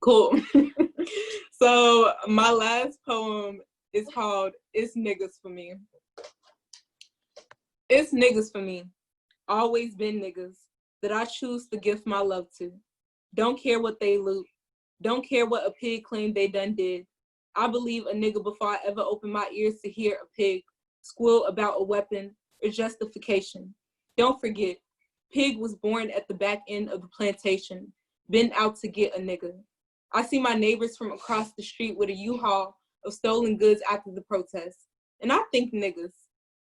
Cool. So my last poem is called It's Niggas for Me. It's niggas for me. Always been niggas that I choose to give my love to. Don't care what they loot. Don't care what a pig claimed they done did. I believe a nigga before I ever open my ears to hear a pig squeal about a weapon or justification. Don't forget, pig was born at the back end of the plantation, been out to get a nigga. I see my neighbors from across the street with a U-Haul of stolen goods after the protest. And I think niggas,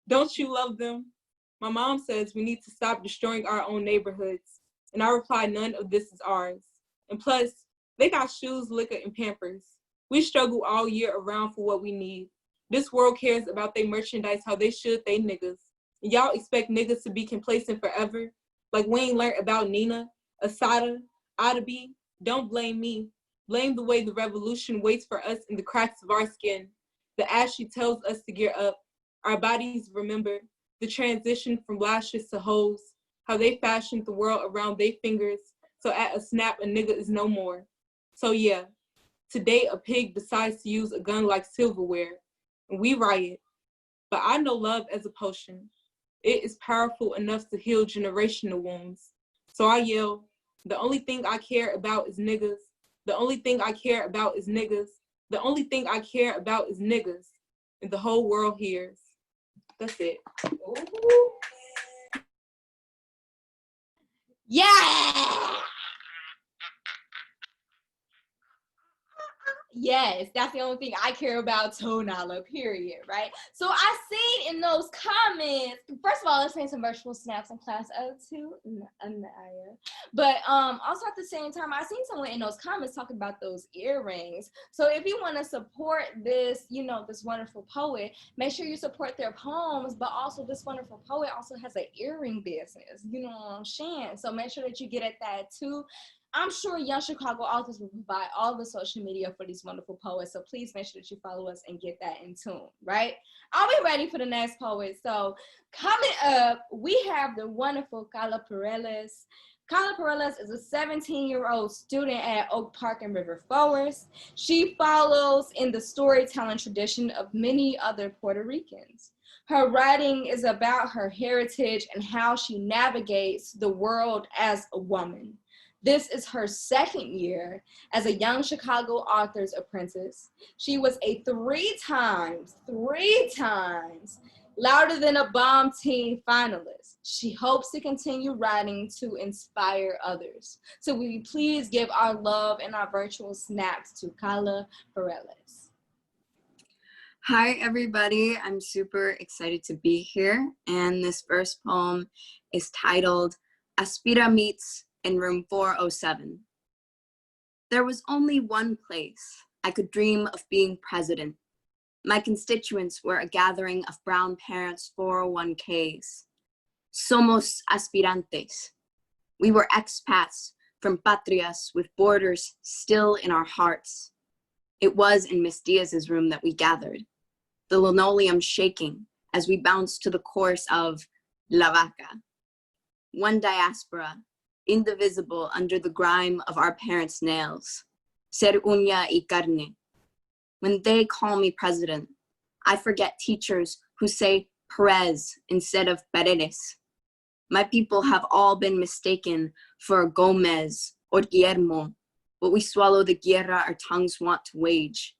don't you love them? My mom says we need to stop destroying our own neighborhoods. And I reply, none of this is ours. And plus, they got shoes, liquor, and Pampers. We struggle all year around for what we need. This world cares about their merchandise how they should they niggas. And y'all expect niggas to be complacent forever? Like we ain't learned about Nina, Asada, Adabi? Don't blame me. Blame the way the revolution waits for us in the cracks of our skin. The ashy tells us to gear up. Our bodies remember the transition from lashes to hoes, how they fashioned the world around their fingers, so at a snap, a nigga is no more. So yeah, today a pig decides to use a gun like silverware, and we riot. But I know love as a potion. It is powerful enough to heal generational wounds. So I yell, the only thing I care about is niggas. The only thing I care about is niggas. The only thing I care about is niggas. And the whole world hears. That's it. Ooh. Yeah! Yes, that's the only thing I care about, Tonala, period, right? So I seen in those comments, first of all, let's make some virtual snaps in class to Anaya. But also at the same time, I seen someone in those comments talking about those earrings. So if you want to support this, you know, this wonderful poet, make sure you support their poems, but also this wonderful poet also has an earring business, you know what I'm saying? So make sure that you get at that too. I'm sure Young Chicago Authors will provide all the social media for these wonderful poets. So please make sure that you follow us and get that in tune, right? Are we ready for the next poet? So coming up, we have the wonderful Kyla Pereles. Kyla Pereles is a 17-year-old student at Oak Park and River Forest. She follows in the storytelling tradition of many other Puerto Ricans. Her writing is about her heritage and how she navigates the world as a woman. This is her second year as a Young Chicago Authors Apprentice. She was a three times, Louder Than a Bomb Teen finalist. She hopes to continue writing to inspire others. So will you please give our love and our virtual snaps to Kyla Pereles. Hi, everybody. I'm super excited to be here. And this first poem is titled Aspira Meets in room 407. There was only one place I could dream of being president. My constituents were a gathering of brown parents' 401ks. Somos aspirantes. We were expats from patrias with borders still in our hearts. It was in Miss Diaz's room that we gathered, the linoleum shaking as we bounced to the chorus of La Vaca. One diaspora, indivisible under the grime of our parents' nails. Ser uña y carne. When they call me president, I forget teachers who say Perez instead of Pereles. My people have all been mistaken for Gomez or Guillermo, but we swallow the guerra our tongues want to wage.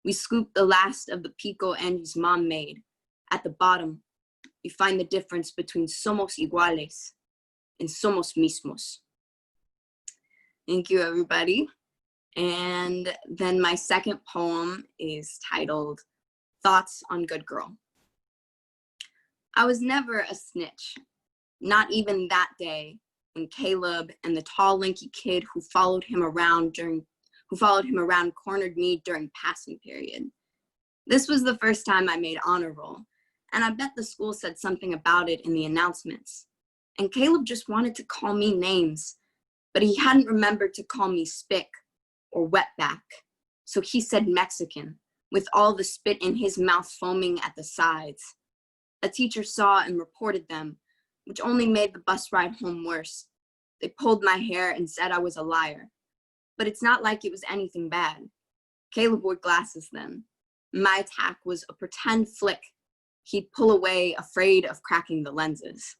We scoop the last of the pico Angie's mom made, At the bottom, you find the difference between somos iguales and somos mismos. Thank you, everybody. And then my second poem is titled Thoughts on Good Girl. I was never a snitch, not even that day when Caleb and the tall, lanky kid who followed him around cornered me during passing period. This was the first time I made honor roll, and I bet the school said something about it in the announcements. And Caleb just wanted to call me names, but he hadn't remembered to call me spick or wetback. So he said Mexican, with all the spit in his mouth foaming at the sides. A teacher saw and reported them, which only made the bus ride home worse. They pulled my hair and said I was a liar. But it's not like it was anything bad. Caleb wore glasses then. My attack was a pretend flick. He'd pull away, afraid of cracking the lenses.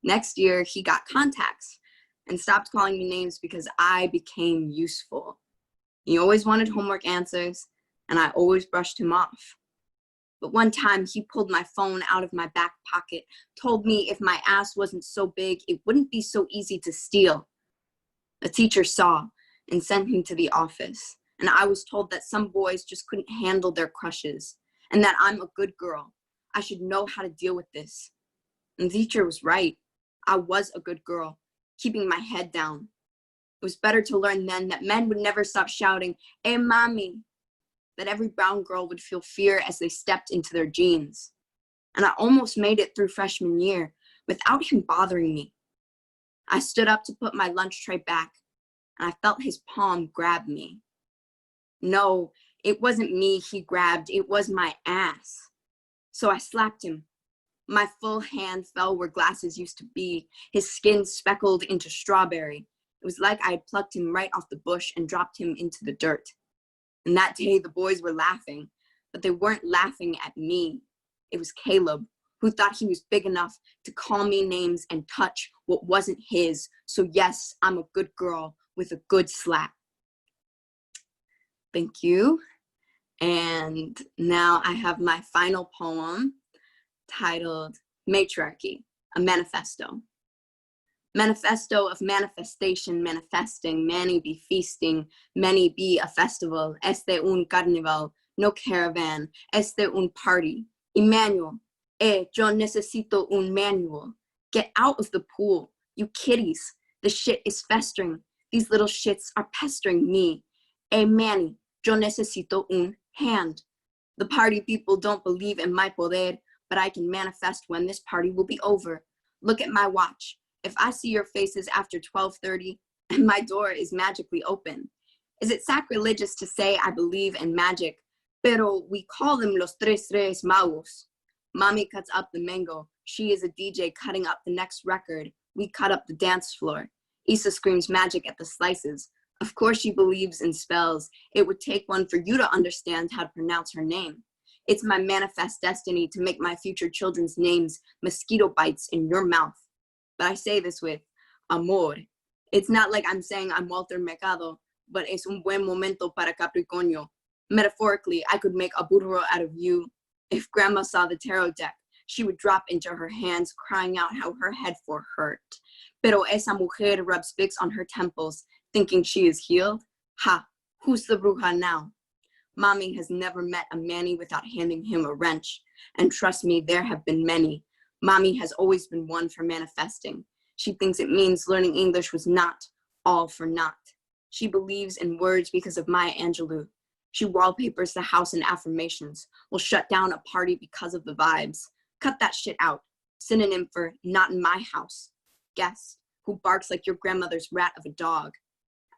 Next year, he got contacts and stopped calling me names because I became useful. He always wanted homework answers, and I always brushed him off. But one time, he pulled my phone out of my back pocket, told me if my ass wasn't so big, it wouldn't be so easy to steal. A teacher saw and sent him to the office, and I was told that some boys just couldn't handle their crushes, and that I'm a good girl. I should know how to deal with this. And the teacher was right. I was a good girl, keeping my head down. It was better to learn then that men would never stop shouting, "Hey, mommy," that every brown girl would feel fear as they stepped into their jeans. And I almost made it through freshman year without him bothering me. I stood up to put my lunch tray back, and I felt his palm grab me. No, it wasn't me he grabbed, it was my ass. So I slapped him. My full hand fell where glasses used to be, his skin speckled into strawberry. It was like I had plucked him right off the bush and dropped him into the dirt. And that day the boys were laughing, but they weren't laughing at me. It was Caleb, who thought he was big enough to call me names and touch what wasn't his. So yes, I'm a good girl with a good slap. Thank you. And now I have my final poem titled Matriarchy, a Manifesto. Manifesto of manifestation, manifesting, many be feasting, many be a festival, este un carnival, no caravan, este un party. Emmanuel, yo necesito un manual. Get out of the pool, you kitties. The shit is festering. These little shits are pestering me. Manny, yo necesito un hand. The party people don't believe in my poder, but I can manifest when this party will be over. Look at my watch. If I see your faces after 12:30 and my door is magically open, is it sacrilegious to say I believe in magic? Pero we call them los tres reyes magos. Mommy cuts up the mango. She is a DJ cutting up the next record. We cut up the dance floor. Issa screams magic at the slices. Of course she believes in spells. It would take one for you to understand how to pronounce her name. It's my manifest destiny to make my future children's names mosquito bites in your mouth. But I say this with amor. It's not like I'm saying I'm Walter Mercado, but es un buen momento para Capricornio. Metaphorically, I could make a burro out of you. If grandma saw the tarot deck, she would drop into her hands, crying out how her head for hurt. Pero esa mujer rubs Vicks on her temples, thinking she is healed. Ha, who's the bruja now? Mommy has never met a Manny without handing him a wrench. And trust me, there have been many. Mommy has always been one for manifesting. She thinks it means learning English was not all for naught. She believes in words because of Maya Angelou. She wallpapers the house in affirmations, will shut down a party because of the vibes. Cut that shit out. Synonym for not in my house. Guest, who barks like your grandmother's rat of a dog.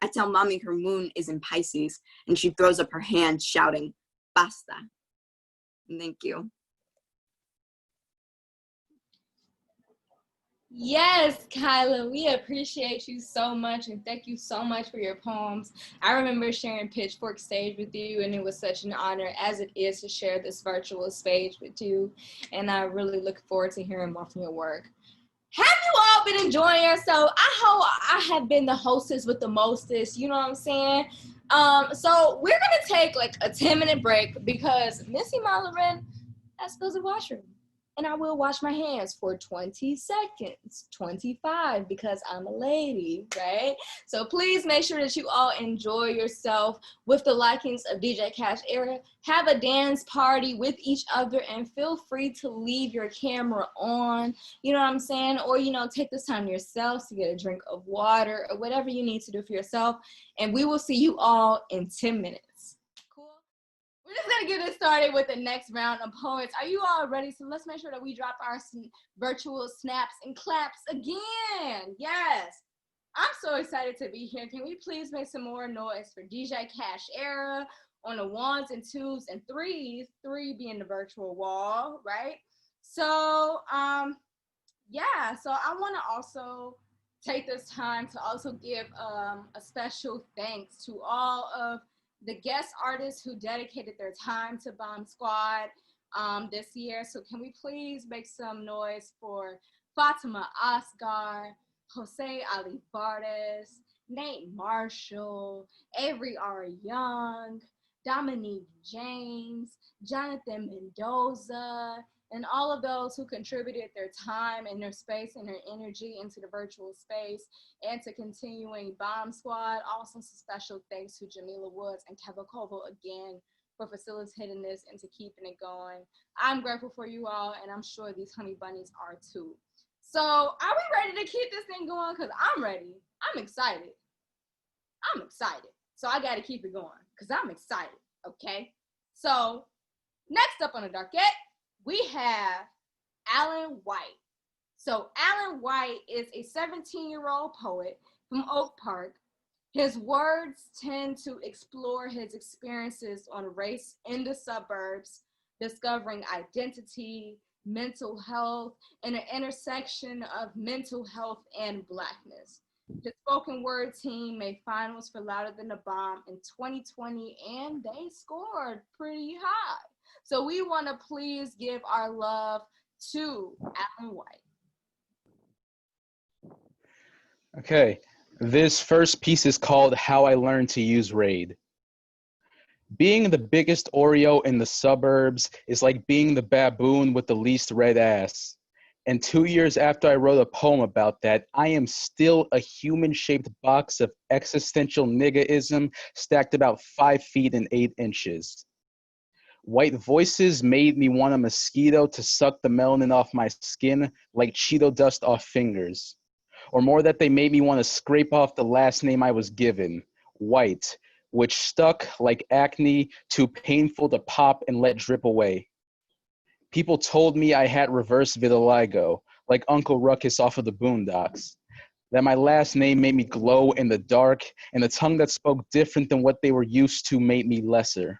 I tell mommy her moon is in Pisces, and she throws up her hand shouting, basta. Thank you. Yes, Kyla, we appreciate you so much, and thank you so much for your poems. I remember sharing Pitchfork stage with you, and it was such an honor, as it is, to share this virtual stage with you, and I really look forward to hearing more from your work. Have you all been enjoying yourself? I hope I have been the hostess with the mostest, you know what I'm saying? So we're going to take like a 10-minute break because Missy Lauren, has to go to the washroom. And I will wash my hands for 20 seconds, 25, because I'm a lady, right? So please make sure that you all enjoy yourself with the likings of DJ Cash Era. Have a dance party with each other and feel free to leave your camera on, you know what I'm saying? Or, take this time yourself to get a drink of water or whatever you need to do for yourself. And we will see you all in 10 minutes. Cool? We're just gonna get it started with the next round of poets. Are you all ready? So let's make sure that we drop our virtual snaps and claps again. Yes. I'm so excited to be here. Can we please make some more noise for DJ Cash Era on the 1s and 2s and 3s, 3 being the virtual wall, right? So, yeah, so I wanna also take this time to also give a special thanks to all of the guest artists who dedicated their time to Bomb Squad this year. So can we please make some noise for Fatima Asghar, Jose Ali Bardes, Nate Marshall, Avery R. Young, Dominique James, Jonathan Mendoza, and all of those who contributed their time and their space and their energy into the virtual space and to continuing Bomb Squad. Also, some special thanks to Jamila Woods and Keva Koval again for facilitating this and to keeping it going. I'm grateful for you all, and I'm sure these honey bunnies are too. So are we ready to keep this thing going? Because I'm ready. I'm excited. So I got to keep it going because I'm excited, okay? So next up on the docket, we have Alan White. So Alan White is a 17-year-old poet from Oak Park. His words tend to explore his experiences on race in the suburbs, discovering identity, mental health, and an intersection of mental health and Blackness. The spoken word team made finals for Louder Than a Bomb in 2020, and they scored pretty high. So we want to please give our love to Alan White. Okay, this first piece is called How I Learned to Use RAID. Being the biggest Oreo in the suburbs is like being the baboon with the least red ass. And 2 years after I wrote a poem about that, I am still a human-shaped box of existential niggaism stacked about 5 feet and 8 inches. White voices made me want a mosquito to suck the melanin off my skin like Cheeto dust off fingers. Or more, that they made me want to scrape off the last name I was given, White, which stuck like acne, too painful to pop and let drip away. People told me I had reverse vitiligo, like Uncle Ruckus off of the Boondocks. That my last name made me glow in the dark, and the tongue that spoke different than what they were used to made me lesser.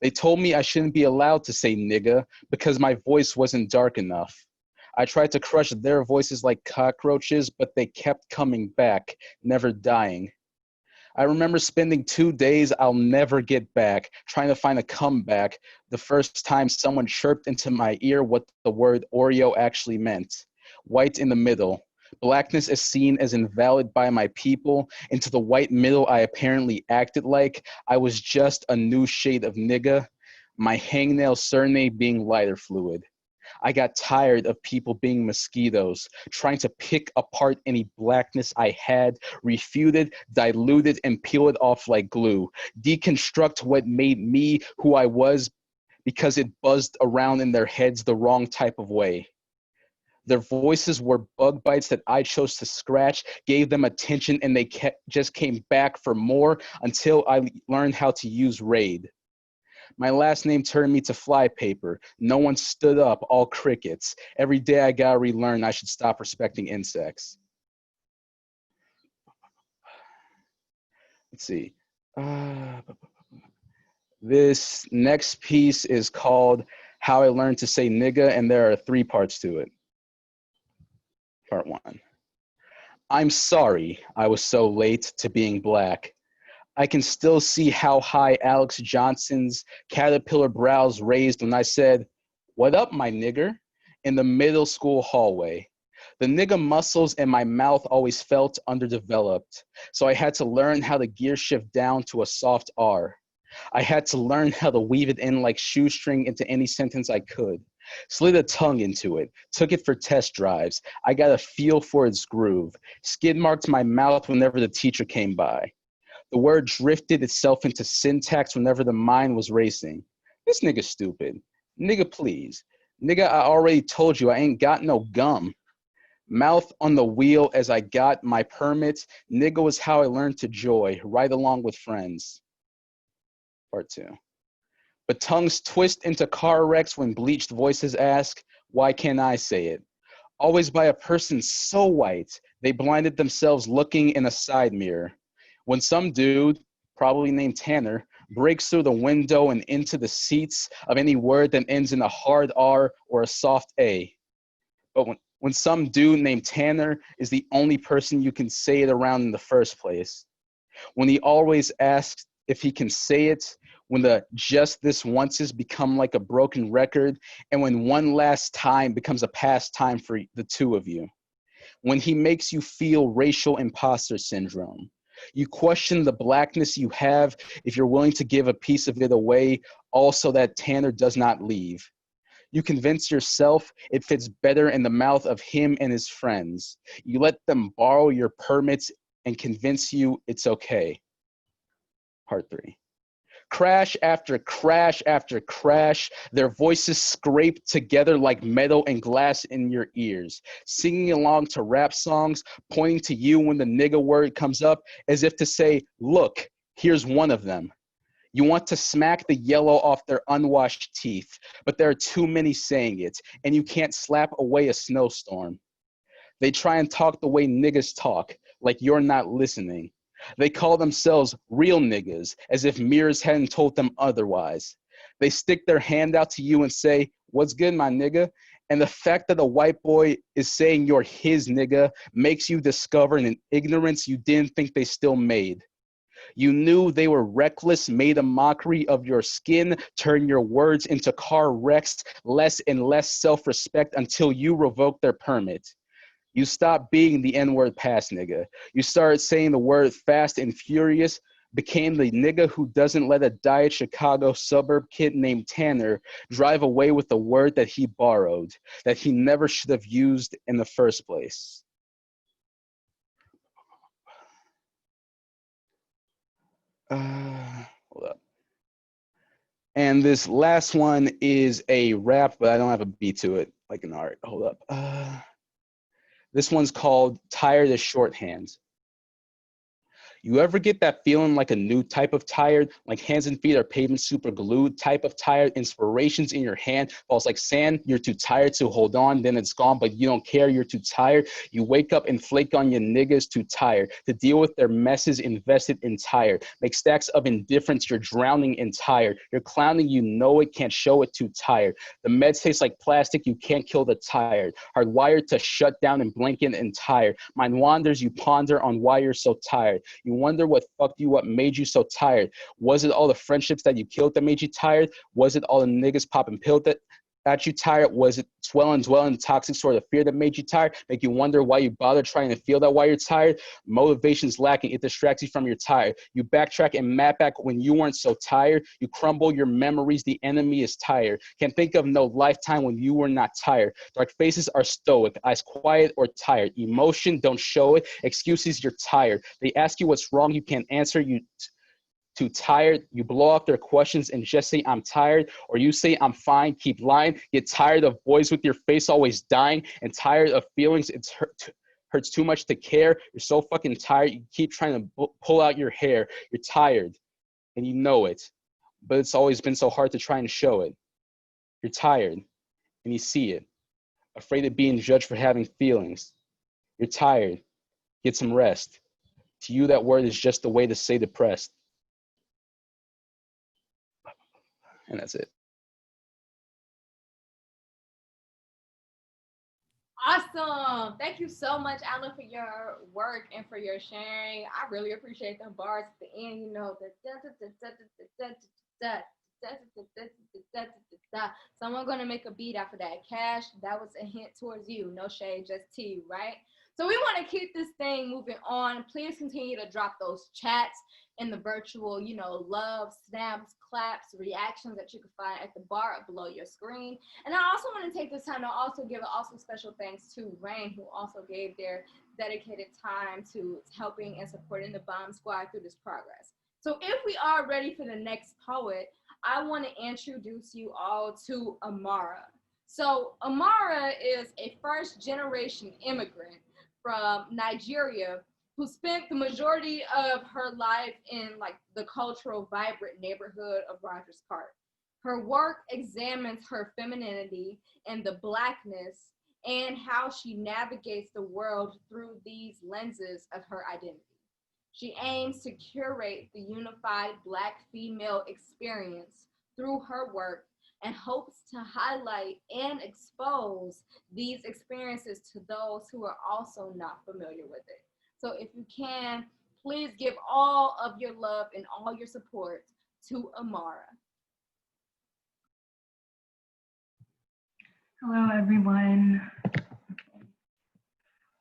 They told me I shouldn't be allowed to say nigga because my voice wasn't dark enough. I tried to crush their voices like cockroaches, but they kept coming back, never dying. I remember spending 2 days I'll never get back, trying to find a comeback the first time someone chirped into my ear what the word Oreo actually meant. White in the middle. Blackness is seen as invalid by my people. Into the white middle I apparently acted like I was just a new shade of nigga, my hangnail surname being lighter fluid. I got tired of people being mosquitoes, trying to pick apart any blackness I had, refute it, dilute it, and peel it off like glue. Deconstruct what made me who I was because it buzzed around in their heads the wrong type of way. Their voices were bug bites that I chose to scratch, gave them attention, and they just came back for more until I learned how to use RAID. My last name turned me to flypaper. No one stood up, all crickets. Every day I gotta relearn I should stop respecting insects. Let's see. This next piece is called How I Learned to Say Nigga, and there are 3 parts to it. Part 1. I'm sorry I was so late to being black. I can still see how high Alex Johnson's caterpillar brows raised when I said, "What up, my nigger?" in the middle school hallway. The nigga muscles in my mouth always felt underdeveloped, so I had to learn how to gear shift down to a soft R. I had to learn how to weave it in like shoestring into any sentence I could. Slid a tongue into it, took it for test drives. I got a feel for its groove. Skid marked my mouth whenever the teacher came by. The word drifted itself into syntax whenever the mind was racing. This nigga stupid. Nigga please. Nigga, I already told you I ain't got no gum. Mouth on the wheel as I got my permits. Nigga was how I learned to joy, right along with friends. Part 2. But tongues twist into car wrecks when bleached voices ask, why can't I say it? Always by a person so white, they blinded themselves looking in a side mirror. When some dude, probably named Tanner, breaks through the window and into the seats of any word that ends in a hard R or a soft A. But when some dude named Tanner is the only person you can say it around in the first place. When he always asks if he can say it, when the just this onces become like a broken record, and when one last time becomes a pastime for the two of you. When he makes you feel racial imposter syndrome. You question the blackness you have if you're willing to give a piece of it away, also that Tanner does not leave. You convince yourself it fits better in the mouth of him and his friends. You let them borrow your permits and convince you it's okay. Part 3. Crash after crash after crash, their voices scrape together like metal and glass in your ears, singing along to rap songs, pointing to you when the nigga word comes up, as if to say, look, here's one of them. You want to smack the yellow off their unwashed teeth, but there are too many saying it, and you can't slap away a snowstorm. They try and talk the way niggas talk, like you're not listening. They call themselves real niggas, as if mirrors hadn't told them otherwise. They stick their hand out to you and say, what's good, my nigga? And the fact that a white boy is saying you're his nigga makes you discover an ignorance you didn't think they still made. You knew they were reckless, made a mockery of your skin, turned your words into car wrecks, less and less self-respect until you revoked their permit. You stopped being the N-word pass nigga. You started saying the word fast and furious, became the nigga who doesn't let a diet Chicago suburb kid named Tanner drive away with the word that he borrowed, that he never should have used in the first place. Hold up. And this last one is a rap, but I don't have a beat to it, like an art. Hold up. This one's called Tired as Shorthand. You ever get that feeling like a new type of tired, like hands and feet are pavement super glued type of tired, inspirations in your hand falls like sand, you're too tired to hold on, then it's gone, but you don't care, you're too tired. You wake up and flake on your niggas, too tired to deal with their messes, invested in tired. Make stacks of indifference, you're drowning in tired. You're clowning, you know it, can't show it, too tired. The meds taste like plastic, you can't kill the tired. Hardwired to shut down and blanket and tired. Mind wanders, you ponder on why you're so tired. You wonder what fucked you up, made you so tired. Was it all the friendships that you killed that made you tired? Was it all the niggas popping pills that got you tired? Was it swelling, toxic sort of fear that made you tired? Make you wonder why you bother trying to feel that why you're tired? Motivation's lacking, it distracts you from your tired. You backtrack and map back when you weren't so tired. You crumble your memories, the enemy is tired. Can't think of no lifetime when you were not tired. Dark faces are stoic, eyes quiet or tired. Emotion, don't show it. Excuses, you're tired. They ask you what's wrong, you can't answer, you too tired, you blow off their questions and just say I'm tired, or you say I'm fine, keep lying, get tired of boys with your face always dying, and tired of feelings it's hurts too much to care. You're so fucking tired, you keep trying to pull out your hair. You're tired and you know it, but it's always been so hard to try and show it. You're tired and you see it, afraid of being judged for having feelings. You're tired, get some rest. To you that word is just a way to say depressed. And that's it. Awesome. Thank you so much, Alan, for your work and for your sharing. I really appreciate the bars at the end, you know, someone gonna make a beat after that. Cash, that was a hint towards you. No shade, just tea, right? So we want to keep this thing moving on. Please continue to drop those chats in the virtual, love, snaps, claps, reactions that you can find at the bar below your screen. And I also want to take this time to also give special thanks to Rain, who also gave their dedicated time to helping and supporting the Bomb Squad through this progress. So if we are ready for the next poet, I want to introduce you all to Amara. So Amara is a first-generation immigrant from Nigeria who spent the majority of her life in the cultural, vibrant neighborhood of Rogers Park. Her work examines her femininity and the Blackness and how she navigates the world through these lenses of her identity. She aims to curate the unified Black female experience through her work and hopes to highlight and expose these experiences to those who are also not familiar with it. So if you can, please give all of your love and all your support to Amara. Hello, everyone.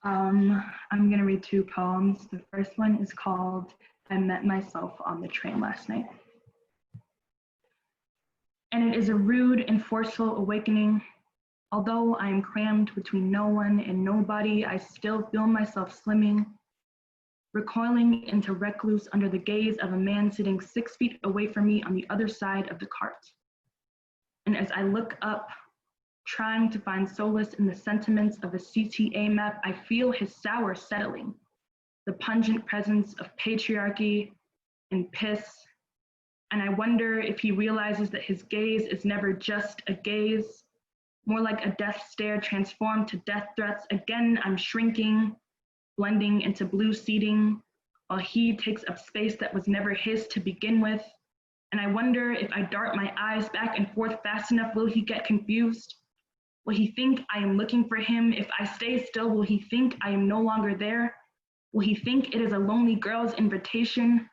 I'm gonna read two poems. The first one is called I Met Myself on the Train Last Night. And it is a rude and forceful awakening. Although I am crammed between no one and nobody, I still feel myself slimming, recoiling into recluse under the gaze of a man sitting 6 feet away from me on the other side of the cart. And as I look up, trying to find solace in the sentiments of a CTA map, I feel his sour settling, the pungent presence of patriarchy and piss. And I wonder if he realizes that his gaze is never just a gaze, more like a death stare transformed to death threats. Again, I'm shrinking, blending into blue seating, while he takes up space that was never his to begin with. And I wonder if I dart my eyes back and forth fast enough, will he get confused? Will he think I am looking for him? If I stay still, will he think I am no longer there? Will he think it is a lonely girl's invitation?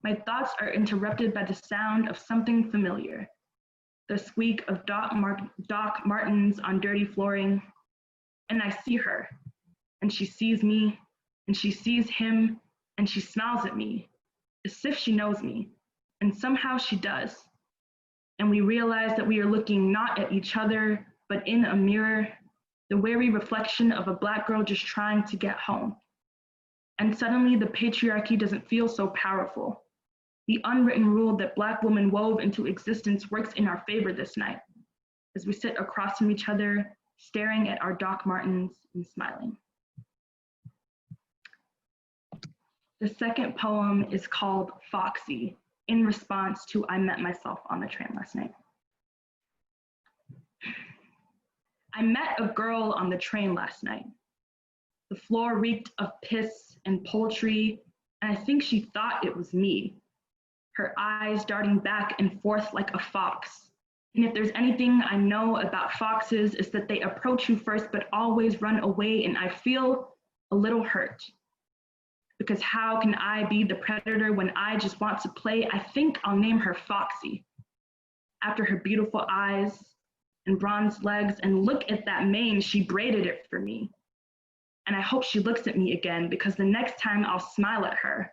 My thoughts are interrupted by the sound of something familiar, the squeak of Doc Martens on dirty flooring. And I see her, and she sees me, and she sees him, and she smiles at me, as if she knows me, and somehow she does. And we realize that we are looking not at each other, but in a mirror, the wary reflection of a Black girl just trying to get home. And suddenly the patriarchy doesn't feel so powerful. The unwritten rule that Black women wove into existence works in our favor this night, as we sit across from each other, staring at our Doc Martens and smiling. The second poem is called Foxy, in response to I Met Myself on the Train Last Night. I met a girl on the train last night. The floor reeked of piss and poultry, and I think she thought it was me, her eyes darting back and forth like a fox. And if there's anything I know about foxes, is that they approach you first but always run away, and I feel a little hurt. Because how can I be the predator when I just want to play? I think I'll name her Foxy, after her beautiful eyes and bronze legs, and look at that mane, she braided it for me. And I hope she looks at me again, because the next time I'll smile at her,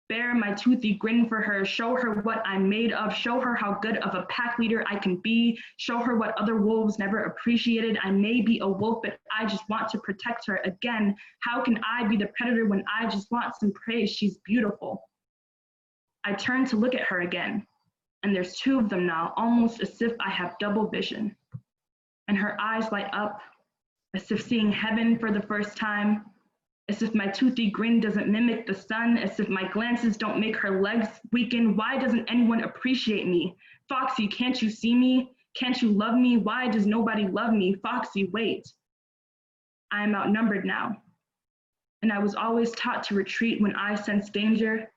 bear my toothy grin for her, show her what I'm made of, show her how good of a pack leader I can be, show her what other wolves never appreciated. I may be a wolf, but I just want to protect her. Again, how can I be the predator when I just want some praise? She's beautiful. I turn to look at her again, and there's two of them now, almost as if I have double vision. And her eyes light up, as if seeing heaven for the first time, as if my toothy grin doesn't mimic the sun, as if my glances don't make her legs weaken. Why doesn't anyone appreciate me? Foxy, can't you see me? Can't you love me? Why does nobody love me? Foxy, wait. I am outnumbered now. And I was always taught to retreat when I sense danger,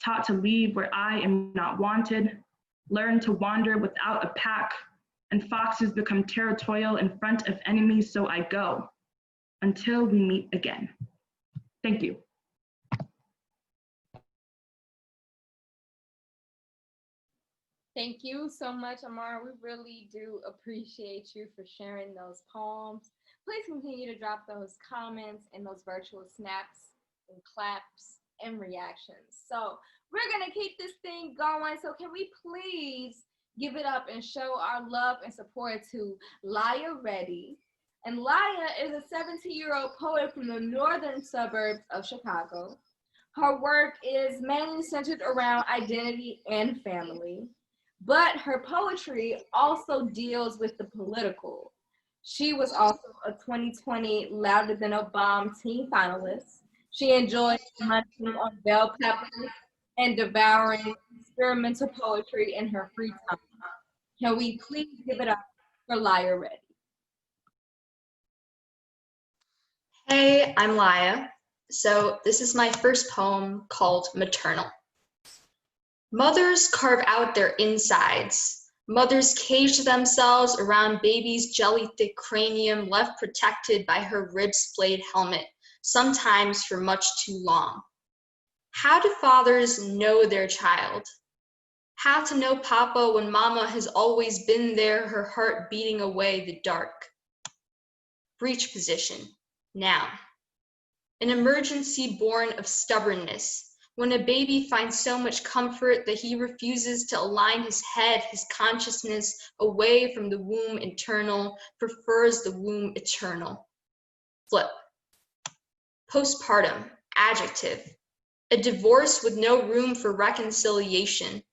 taught to leave where I am not wanted, learn to wander without a pack, and foxes become territorial in front of enemies, so I go until we meet again. Thank you. Thank you so much, Amara. We really do appreciate you for sharing those poems. please continue to drop those comments and those virtual snaps and claps and reactions. So we're going to keep this thing going. So can we please give it up and show our love and support to Laya Reddy. And Laya is a 17-year-old poet from the northern suburbs of Chicago. Her work is mainly centered around identity and family, but her poetry also deals with the political. She was also a 2020 Louder Than a Bomb teen finalist. She enjoys munching on bell peppers and devouring experimental poetry in her free time. Can we please give it up for Laya Reddy? Hey, I'm Laya. So this is my first poem called Maternal. Mothers carve out their insides. Mothers cage themselves around baby's jelly-thick cranium left protected by her rib-splayed helmet, sometimes for much too long. How do fathers know their child? How to know Papa when Mama has always been there, her heart beating away the dark. Breech position, now. An emergency born of stubbornness, when a baby finds so much comfort that he refuses to align his head, his consciousness, away from the womb internal, prefers the womb eternal. Flip. Postpartum, adjective. A divorce with no room for reconciliation.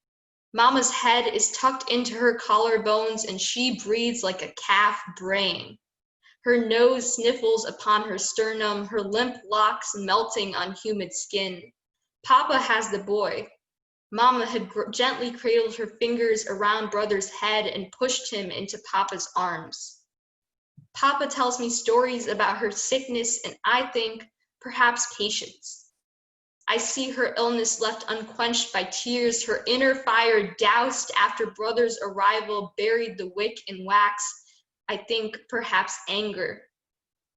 Mama's head is tucked into her collarbones and she breathes like a calf braying. Her nose sniffles upon her sternum, her limp locks melting on humid skin. Papa has the boy. Mama had gently cradled her fingers around brother's head and pushed him into Papa's arms. Papa tells me stories about her sickness and I think, perhaps patience. I see her illness left unquenched by tears, her inner fire doused after brother's arrival buried the wick in wax. I think perhaps anger.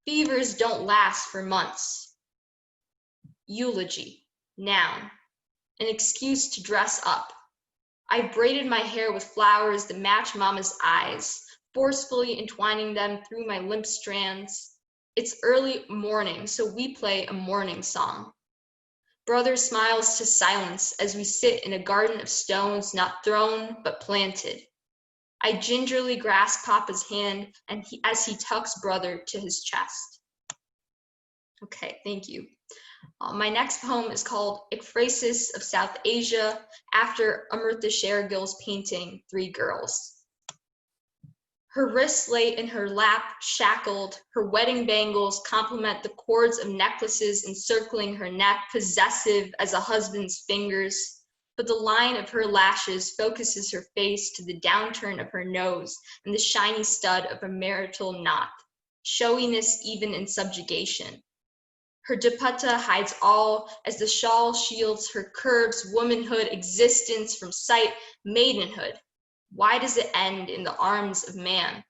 Fevers don't last for months. Eulogy, noun, an excuse to dress up. I braided my hair with flowers that match Mama's eyes, forcefully entwining them through my limp strands. It's early morning, so we play a morning song. Brother smiles to silence as we sit in a garden of stones, not thrown, but planted. I gingerly grasp Papa's hand and as he tucks brother to his chest. Okay, thank you. My next poem is called Ekphrasis of South Asia, after Amrita Shergill's painting, Three Girls. Her wrists lay in her lap, shackled, her wedding bangles complement the cords of necklaces encircling her neck, possessive as a husband's fingers. But the line of her lashes focuses her face to the downturn of her nose and the shiny stud of a marital knot, showiness even in subjugation. Her dupatta hides all as the shawl shields her curves, womanhood, existence from sight, maidenhood. Why does it end in the arms of man?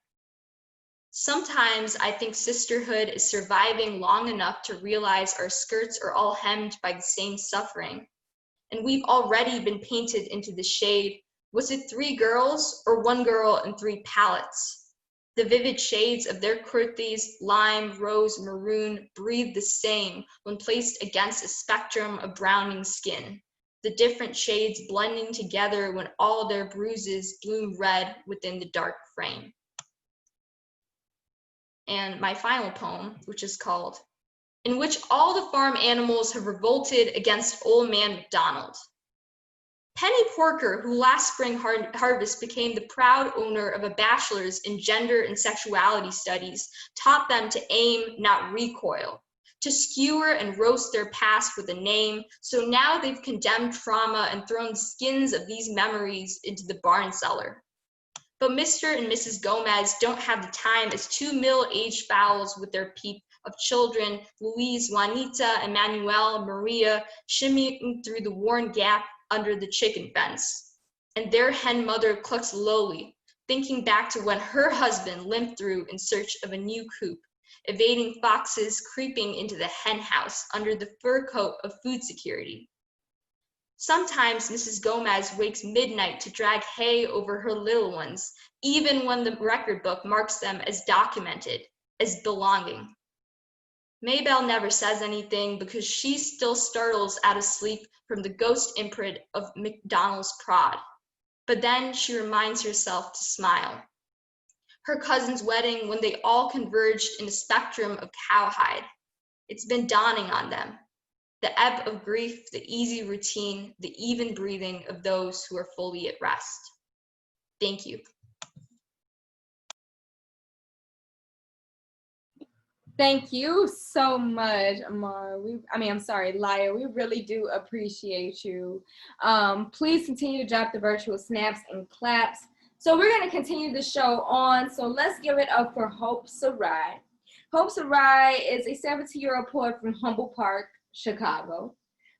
Sometimes I think sisterhood is surviving long enough to realize our skirts are all hemmed by the same suffering. And we've already been painted into the shade. Was it three girls or one girl and three palettes? The vivid shades of their kurtis, lime, rose, maroon, breathe the same when placed against a spectrum of browning skin. The different shades blending together when all their bruises bloom red within the dark frame. And my final poem, which is called In Which All the Farm Animals Have Revolted Against Old Man MacDonald. Penny Porker, who last spring harvest became the proud owner of a bachelor's in gender and sexuality studies, taught them to aim, not recoil, to skewer and roast their past with a name, so now they've condemned trauma and thrown the skins of these memories into the barn cellar. But Mr. and Mrs. Gomez don't have the time as two middle-aged fowls with their peep of children, Louise, Juanita, Emmanuel, Maria, shimmying through the worn gap under the chicken fence. And their hen mother clucks lowly, thinking back to when her husband limped through in search of a new coop, evading foxes creeping into the hen house under the fur coat of food security. Sometimes Mrs. Gomez wakes midnight to drag hay over her little ones, even when the record book marks them as documented, as belonging. Maybelle never says anything because she still startles out of sleep from the ghost imprint of McDonald's prod. But then she reminds herself to smile. Her cousin's wedding when they all converged in a spectrum of cowhide. It's been dawning on them. The ebb of grief, the easy routine, the even breathing of those who are fully at rest. Thank you. Thank you so much, Amar. Laya. We really do appreciate you. Please continue to drop the virtual snaps and claps. So we're going to continue the show on. So let's give it up for Hope Sarai. Hope Sarai is a 17-year-old poet from Humboldt Park, Chicago.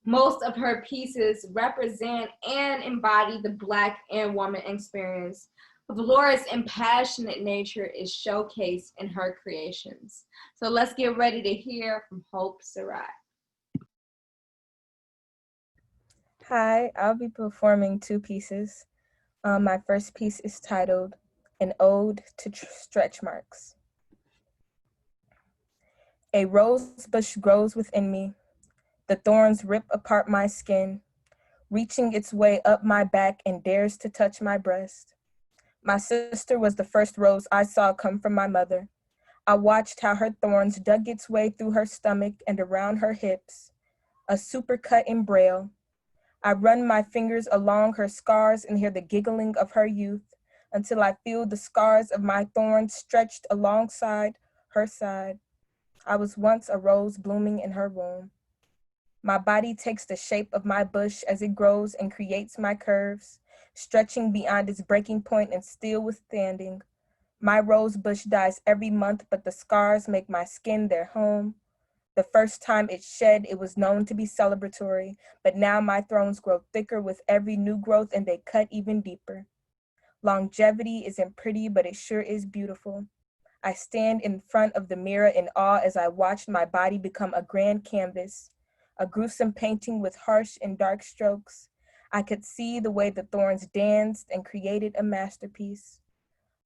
Most of her pieces represent and embody the Black and woman experience. Valora's and passionate nature is showcased in her creations. So let's get ready to hear from Hope Sarai. Hi, I'll be performing 2 pieces. My first piece is titled An Ode to Stretch Marks. A rose bush grows within me. The thorns rip apart my skin, reaching its way up my back and dares to touch my breast. My sister was the first rose I saw come from my mother. I watched how her thorns dug its way through her stomach and around her hips, a supercut in braille. I run my fingers along her scars and hear the giggling of her youth until I feel the scars of my thorns stretched alongside her side. I was once a rose blooming in her womb. My body takes the shape of my bush as it grows and creates my curves, stretching beyond its breaking point and still withstanding. My rose bush dies every month, but the scars make my skin their home. The first time it shed, it was known to be celebratory, but now my thorns grow thicker with every new growth and they cut even deeper. Longevity isn't pretty, but it sure is beautiful. I stand in front of the mirror in awe as I watched my body become a grand canvas, a gruesome painting with harsh and dark strokes. I could see the way the thorns danced and created a masterpiece.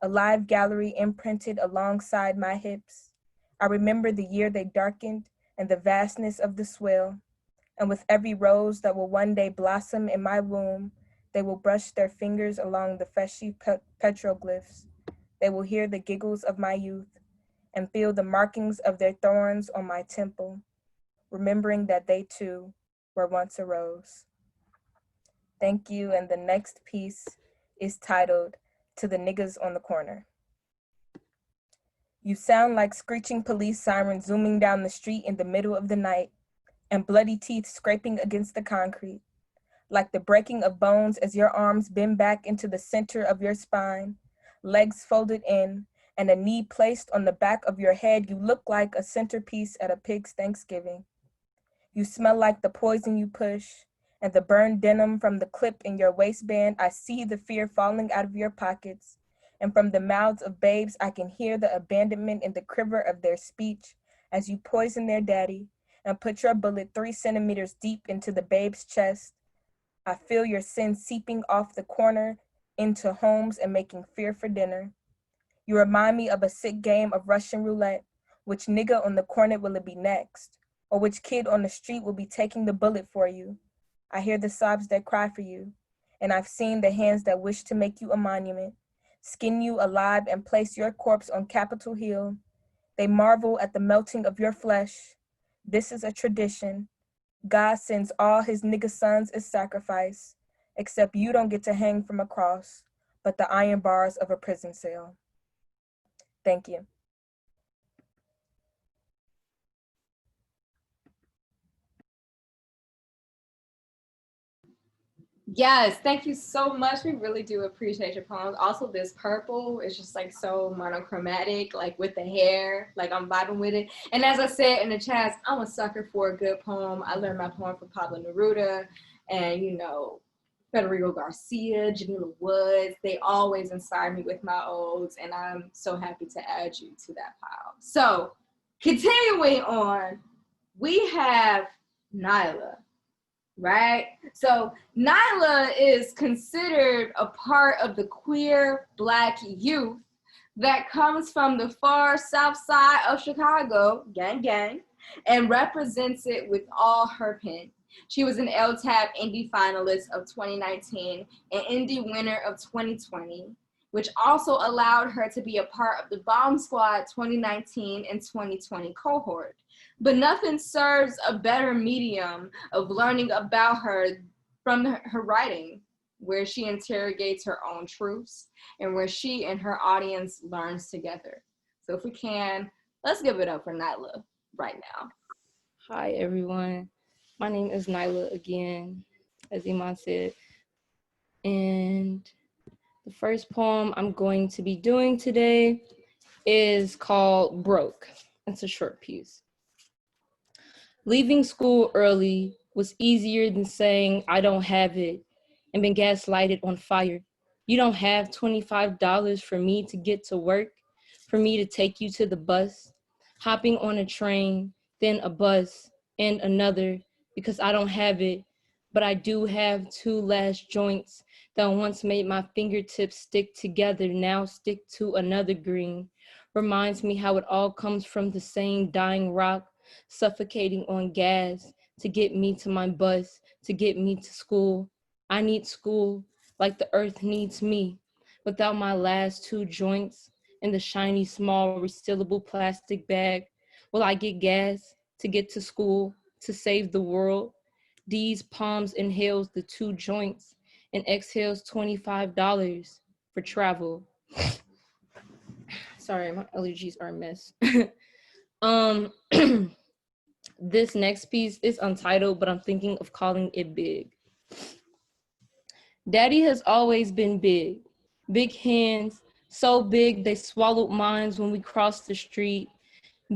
A live gallery imprinted alongside my hips. I remember the year they darkened and the vastness of the swell. And with every rose that will one day blossom in my womb, they will brush their fingers along the fleshy petroglyphs. They will hear the giggles of my youth and feel the markings of their thorns on my temple, remembering that they too were once a rose. Thank you, and the next piece is titled, To the Niggas on the Corner. You sound like screeching police sirens zooming down the street in the middle of the night, and bloody teeth scraping against the concrete, like the breaking of bones as your arms bend back into the center of your spine, legs folded in, and a knee placed on the back of your head. You look like a centerpiece at a pig's Thanksgiving. You smell like the poison you push, and the burned denim from the clip in your waistband. I see the fear falling out of your pockets, and from the mouths of babes, I can hear the abandonment in the quiver of their speech as you poison their daddy and put your bullet 3 centimeters deep into the babe's chest. I feel your sin seeping off the corner into homes and making fear for dinner. You remind me of a sick game of Russian roulette. Which nigga on the corner will it be next? Or which kid on the street will be taking the bullet for you? I hear the sobs that cry for you, and I've seen the hands that wish to make you a monument, skin you alive and place your corpse on Capitol Hill. They marvel at the melting of your flesh. This is a tradition. God sends all his nigga sons as sacrifice, except you don't get to hang from a cross, but the iron bars of a prison cell. Thank you. Yes, thank you so much. We really do appreciate your poems. Also, this purple is just like so monochromatic, like with the hair, like I'm vibing with it. And as I said in the chats, I'm a sucker for a good poem. I learned my poem from Pablo Neruda and, you know, Federico Garcia, Jamila Woods. They always inspire me with my odes, and I'm so happy to add you to that pile. So, continuing on, we have Nyla. Right? So Nyla is considered a part of the queer Black youth that comes from the far south side of Chicago, gang gang, and represents it with all her pen. She was an LTAB Indie finalist of 2019 and Indie winner of 2020, which also allowed her to be a part of the Bomb Squad 2019 and 2020 cohort. But nothing serves a better medium of learning about her from her writing, where she interrogates her own truths and where she and her audience learns together. So if we can, let's give it up for Nyla right now. Hi, everyone. My name is Nyla again, as Iman said. And the first poem I'm going to be doing today is called Broke. It's a short piece. Leaving school early was easier than saying I don't have it and been gaslighted on fire. You don't have $25 for me to get to work, for me to take you to the bus, hopping on a train, then a bus, and another, because I don't have it, but I do have two last joints that once made my fingertips stick together, now stick to another green. Reminds me how it all comes from the same dying rock, suffocating on gas to get me to my bus, to get me to school. I need school like the earth needs me. Without my last two joints in the shiny, small, resealable plastic bag, will I get gas to get to school, to save the world? These palms inhales the two joints and exhales $25 for travel. Sorry, my allergies are a mess. This next piece is untitled, but I'm thinking of calling it Big. Daddy has always been big. Big hands, so big they swallowed mine when we crossed the street.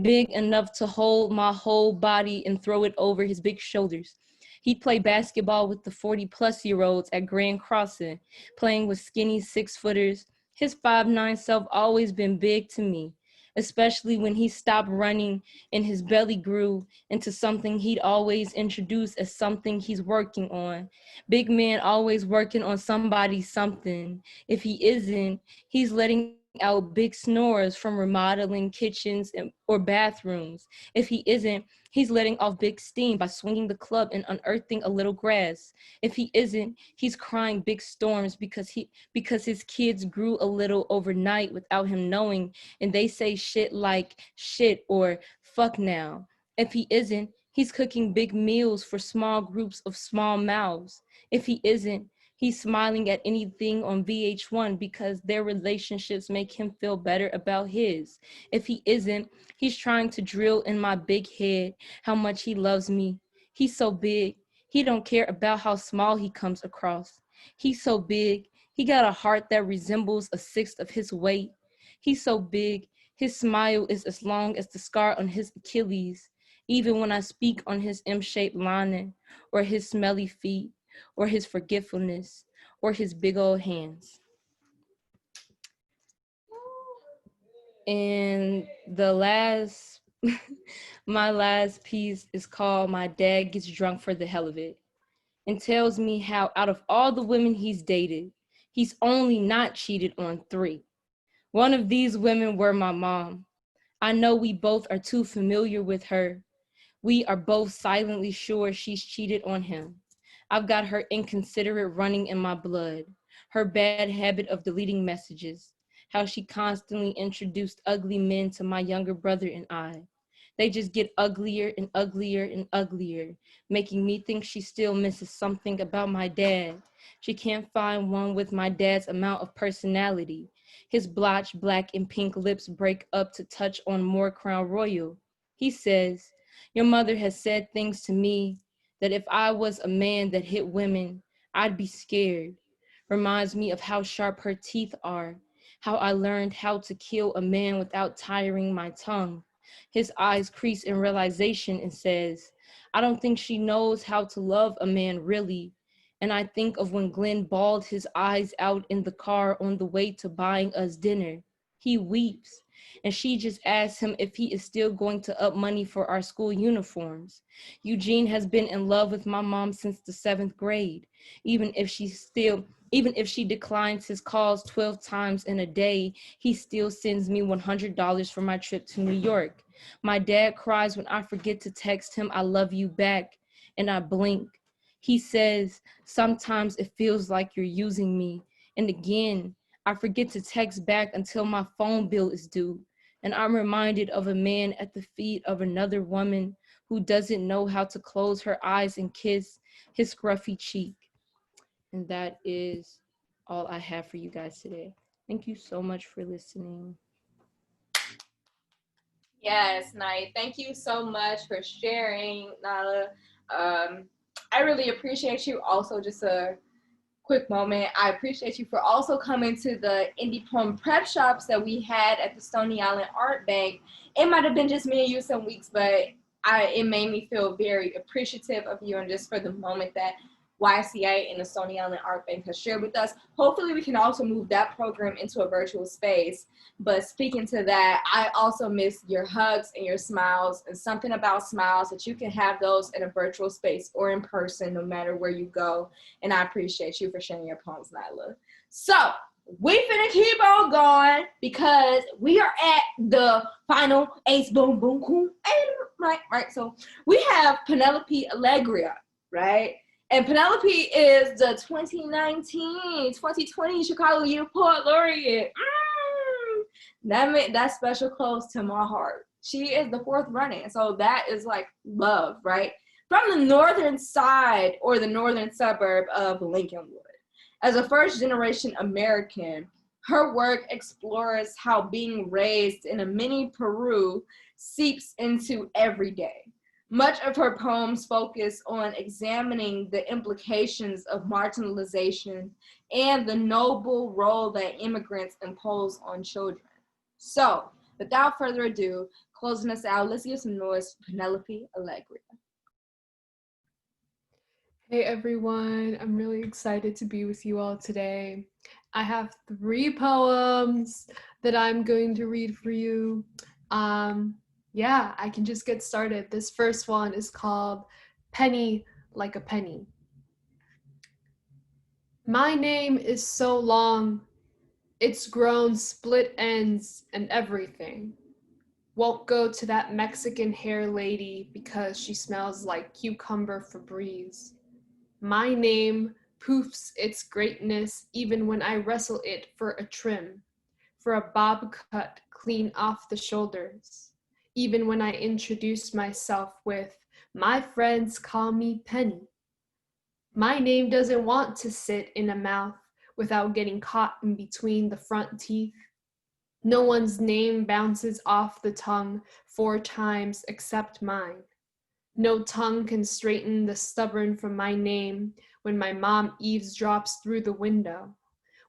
Big enough to hold my whole body and throw it over his big shoulders. He'd play basketball with the 40-plus-year-olds at Grand Crossing, playing with skinny 6-footers. His 5'9" self always been big to me, especially when he stopped running and his belly grew into something he'd always introduce as something he's working on. Big man always working on somebody's something. If he isn't, he's letting out big snores from remodeling kitchens or bathrooms. If he isn't, he's letting off big steam by swinging the club and unearthing a little grass. If he isn't, he's crying big storms because his kids grew a little overnight without him knowing, and they say shit like shit or fuck now. If he isn't, he's cooking big meals for small groups of small mouths. If he isn't, he's smiling at anything on VH1 because their relationships make him feel better about his. If he isn't, he's trying to drill in my big head how much he loves me. He's so big, he don't care about how small he comes across. He's so big, he got a heart that resembles a sixth of his weight. He's so big, his smile is as long as the scar on his Achilles, even when I speak on his M-shaped lining, or his smelly feet, or his forgetfulness, or his big old hands. And my last piece is called My Dad Gets Drunk for the Hell of It, and tells me how out of all the women he's dated, he's only not cheated on 3. One of these women were my mom. I know we both are too familiar with her. We are both silently sure she's cheated on him. I've got her inconsiderate running in my blood, her bad habit of deleting messages, how she constantly introduced ugly men to my younger brother and I. They just get uglier and uglier and uglier, making me think she still misses something about my dad. She can't find one with my dad's amount of personality. His blotched black and pink lips break up to touch on more Crown Royal. He says, "Your mother has said things to me that if I was a man that hit women, I'd be scared." Reminds me of how sharp her teeth are, how I learned how to kill a man without tiring my tongue. His eyes crease in realization and says, "I don't think she knows how to love a man really." And I think of when Glenn bawled his eyes out in the car on the way to buying us dinner. He weeps and she just asked him if he is still going to up money for our school uniforms. Eugene has been in love with my mom since the 7th grade. Even if she declines his calls 12 times in a day, he still sends me $100 for my trip to New York. My dad cries when I forget to text him I love you back, and I blink. He says, sometimes it feels like you're using me. And again, I forget to text back until my phone bill is due. And I'm reminded of a man at the feet of another woman who doesn't know how to close her eyes and kiss his scruffy cheek. And that is all I have for you guys today. Thank you so much for listening. Yes, Naya, thank you so much for sharing, Nala. I really appreciate you. Also, just a quick moment, I appreciate you for also coming to the indie poem prep shops that we had at the Stony Island Art Bank. It might have been just me and you some weeks, but it made me feel very appreciative of you and just for the moment that YCA and the Stony Island Art Bank has shared with us. Hopefully we can also move that program into a virtual space. But speaking to that, I also miss your hugs and your smiles, and something about smiles that you can have those in a virtual space or in person, no matter where you go. And I appreciate you for sharing your poems, Nyla. So we finna keep on going because we are at the final ace boom boom cool. Right. So we have Penelope Allegria, right? And Penelope is the 2019-2020 Chicago Year Poet Laureate. That's special close to my heart. She is the 4th running, so that is like love, right? From the northern side or the northern suburb of Lincolnwood. As a first-generation American, her work explores how being raised in a mini Peru seeps into every day. Much of her poems focus on examining the implications of marginalization and the noble role that immigrants impose on children. So, without further ado, closing us out, let's give some noise for Penelope Allegria. Hey everyone, I'm really excited to be with you all today. I have 3 poems that I'm going to read for you. Yeah, I can just get started. This first one is called Penny Like a Penny. My name is so long, it's grown split ends and everything. Won't go to that Mexican hair lady because she smells like cucumber Febreze. My name poofs its greatness even when I wrestle it for a trim, for a bob cut clean off the shoulders. Even when I introduce myself with, my friends call me Penny. My name doesn't want to sit in a mouth without getting caught in between the front teeth. No one's name bounces off the tongue 4 times except mine. No tongue can straighten the stubborn from my name when my mom eavesdrops through the window,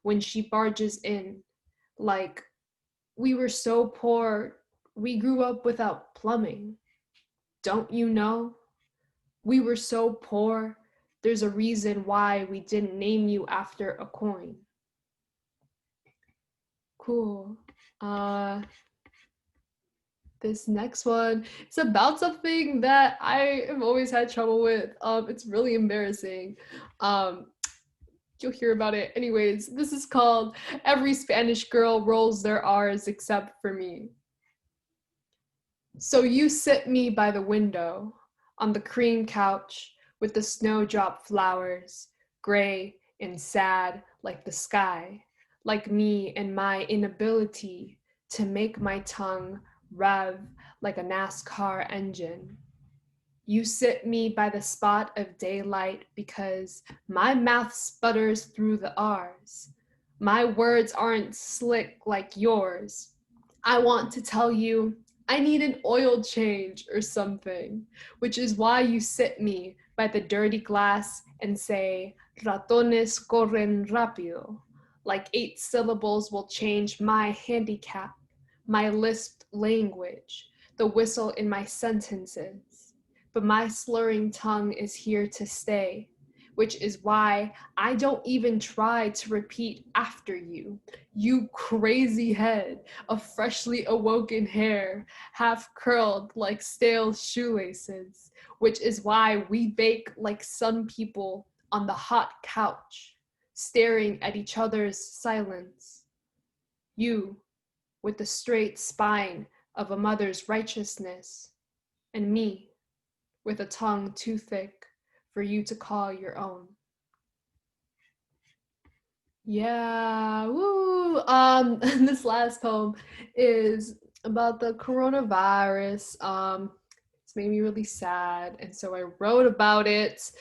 when she barges in, like, we were so poor, we grew up without plumbing. Don't you know? We were so poor, there's a reason why we didn't name you after a coin. Cool. This next one is about something that I have always had trouble with. It's really embarrassing. You'll hear about it. Anyways, this is called Every Spanish Girl Rolls Their R's Except for Me. So you sit me by the window on the cream couch with the snowdrop flowers, gray and sad like the sky, like me and my inability to make my tongue rev like a NASCAR engine. You sit me by the spot of daylight because my mouth sputters through the R's. My words aren't slick like yours. I want to tell you I need an oil change or something, which is why you sit me by the dirty glass and say, ratones corren rápido, like 8 syllables will change my handicap, my lisped language, the whistle in my sentences. But my slurring tongue is here to stay, which is why I don't even try to repeat after you. You crazy head of freshly awoken hair, half curled like stale shoelaces, which is why we bake like some people on the hot couch, staring at each other's silence. You, with the straight spine of a mother's righteousness, and me, with a tongue too thick for you to call your own. Yeah, woo. This last poem is about the coronavirus. It's made me really sad, and so I wrote about it.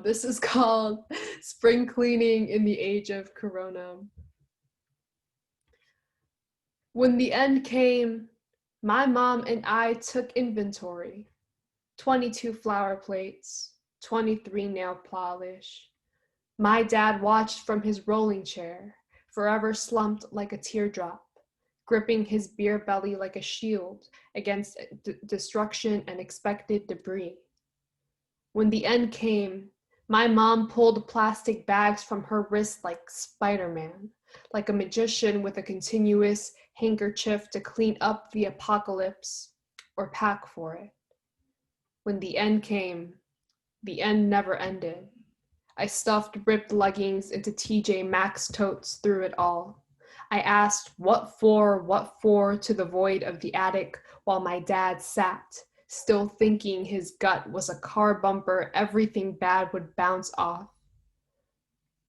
This is called Spring Cleaning in the Age of Corona. When the end came, my mom and I took inventory. 22 flower plates, 23 nail polish. My dad watched from his rolling chair, forever slumped like a teardrop, gripping his beer belly like a shield against destruction and expected debris. When the end came, my mom pulled plastic bags from her wrist like Spider-Man, like a magician with a continuous handkerchief to clean up the apocalypse or pack for it. When the end came, the end never ended. I stuffed ripped leggings into TJ Maxx totes through it all. I asked what for to the void of the attic while my dad sat, still thinking his gut was a car bumper everything bad would bounce off.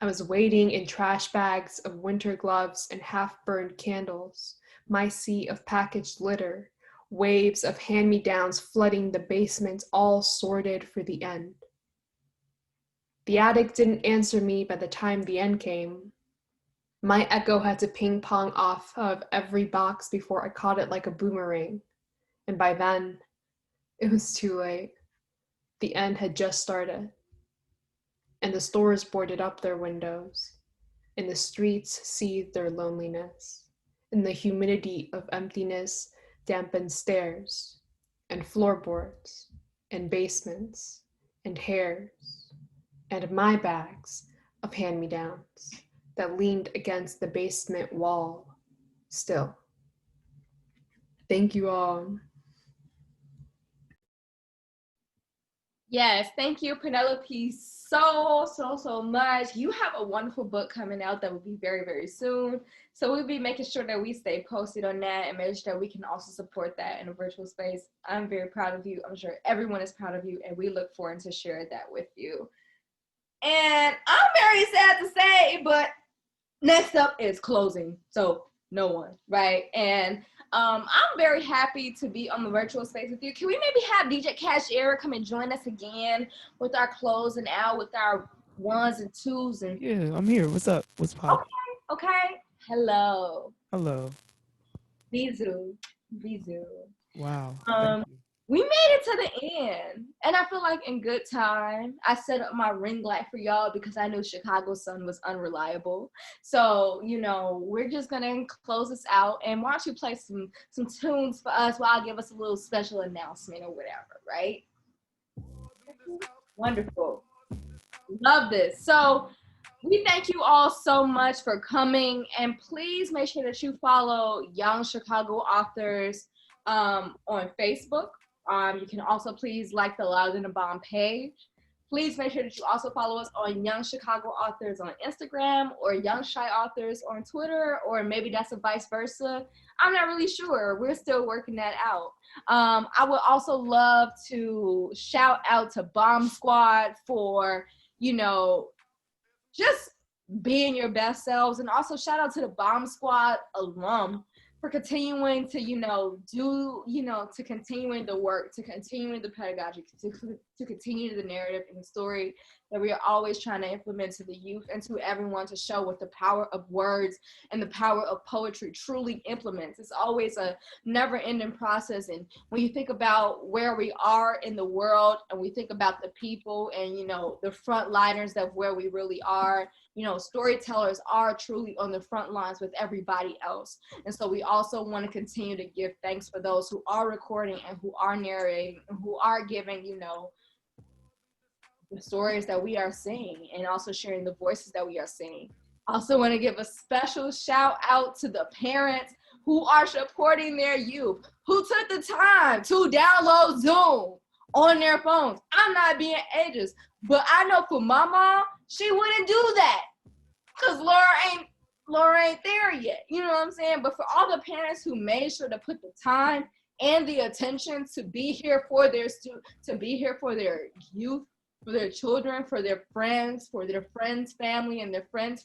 I was waiting in trash bags of winter gloves and half-burned candles, my sea of packaged litter, waves of hand-me-downs flooding the basement, all sorted for the end. The attic didn't answer me by the time the end came. My echo had to ping-pong off of every box before I caught it like a boomerang. And by then, it was too late. The end had just started. And the stores boarded up their windows. And the streets seethed their loneliness. And the humidity of emptiness dampened stairs, and floorboards, and basements, and hairs, and my bags of hand-me-downs that leaned against the basement wall still. Thank you all. Yes, thank you, Penelope, so much. You have a wonderful book coming out that will be very, very soon. So we'll be making sure that we stay posted on that and make sure that we can also support that in a virtual space. I'm very proud of you. I'm sure everyone is proud of you, and we look forward to share that with you. And I'm very sad to say, but next up is closing. So no one, right? And I'm very happy to be on the virtual space with you. Can we maybe have DJ Cashier come and join us again with our closing out, with our ones and twos? And yeah, I'm here. What's up? What's poppin'? Okay. Hello. Hello. Bizu. Wow. We made it to the end, and I feel like in good time. I set up my ring light for y'all because I knew Chicago sun was unreliable. So, you know, we're just gonna close this out, and why don't you play some tunes for us while I give us a little special announcement or whatever, right? Wonderful. Love this. So we thank you all so much for coming, and please make sure that you follow Young Chicago Authors on Facebook. You can also please like the Louder Than a Bomb page. Please make sure that you also follow us on Young Chicago Authors on Instagram, or Young Shy Authors on Twitter, or maybe that's a vice versa. I'm not really sure. We're still working that out. I would also love to shout out to Bomb Squad for, you know, just being your best selves, and also shout out to the Bomb Squad alum for continuing to, to continuing the work, to continuing the pedagogy, to continue the narrative and the story that we are always trying to implement to the youth and to everyone, to show what the power of words and the power of poetry truly implements. It's always a never-ending process. And when you think about where we are in the world, and we think about the people and, the frontliners of where we really are, storytellers are truly on the front lines with everybody else. And so we also want to continue to give thanks for those who are recording and who are narrating and who are giving, the stories that we are seeing and also sharing the voices that we are seeing. Also want to give a special shout out to the parents who are supporting their youth, who took the time to download Zoom on their phones. I'm not being ageist, but I know for my mom, she wouldn't do that because Laura ain't there yet. You know what I'm saying? But for all the parents who made sure to put the time and the attention to be here for their to be here for their youth, for their children, for their friends, family, and their friends,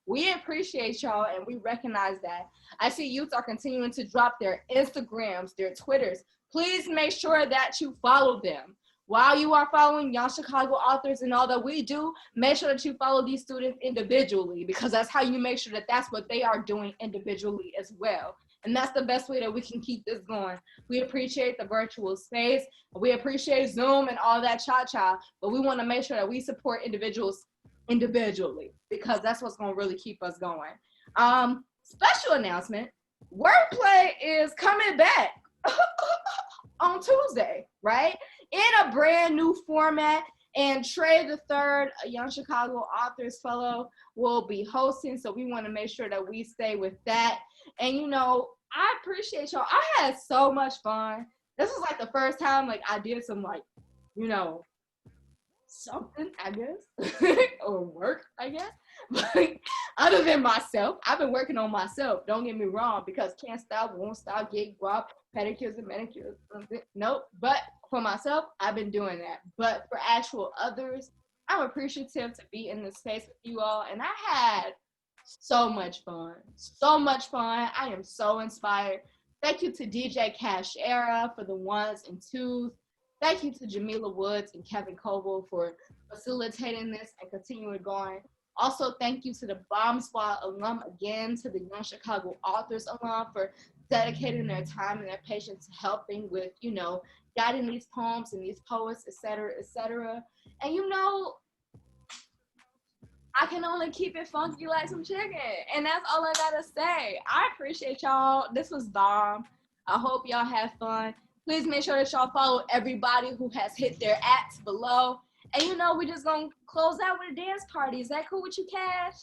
we appreciate y'all and we recognize that. I see youth are continuing to drop their Instagrams, their Twitters. Please make sure that you follow them. While you are following Young Chicago authors and all that we do, make sure that you follow these students individually, because that's how you make sure that that's what they are doing individually as well. And that's the best way that we can keep this going. We appreciate the virtual space. We appreciate Zoom and all that cha-cha, but we want to make sure that we support individuals individually, because that's what's going to really keep us going. Special announcement, Wordplay is coming back on Tuesday, right? In a brand new format. And Trey the Third, a Young Chicago Authors Fellow, will be hosting. So we want to make sure that we stay with that. And, you know, I appreciate y'all. I had so much fun. This was like the first time like I did some like, you know, something, I guess, or work, I guess. But other than myself, I've been working on myself. Don't get me wrong, because can't stop, won't stop, get guap, pedicures and manicures. Nope. But for myself, I've been doing that. But for actual others, I'm appreciative to be in this space with you all. And I had so much fun. So much fun. I am so inspired. Thank you to DJ Cash Era for the ones and twos. Thank you to Jamila Woods and Kevin Coble for facilitating this and continuing going. Also, thank you to the Bomb Squad alum again, to the Young Chicago Authors alum for dedicating their time and their patience to helping with, you know, guiding these poems and these poets, et cetera, et cetera. And, you know, I can only keep it funky like some chicken. And that's all I gotta say. I appreciate y'all. This was bomb. I hope y'all have fun. Please make sure that y'all follow everybody who has hit their @ below. And you know, we just gonna close out with a dance party. Is that cool with you, Cash?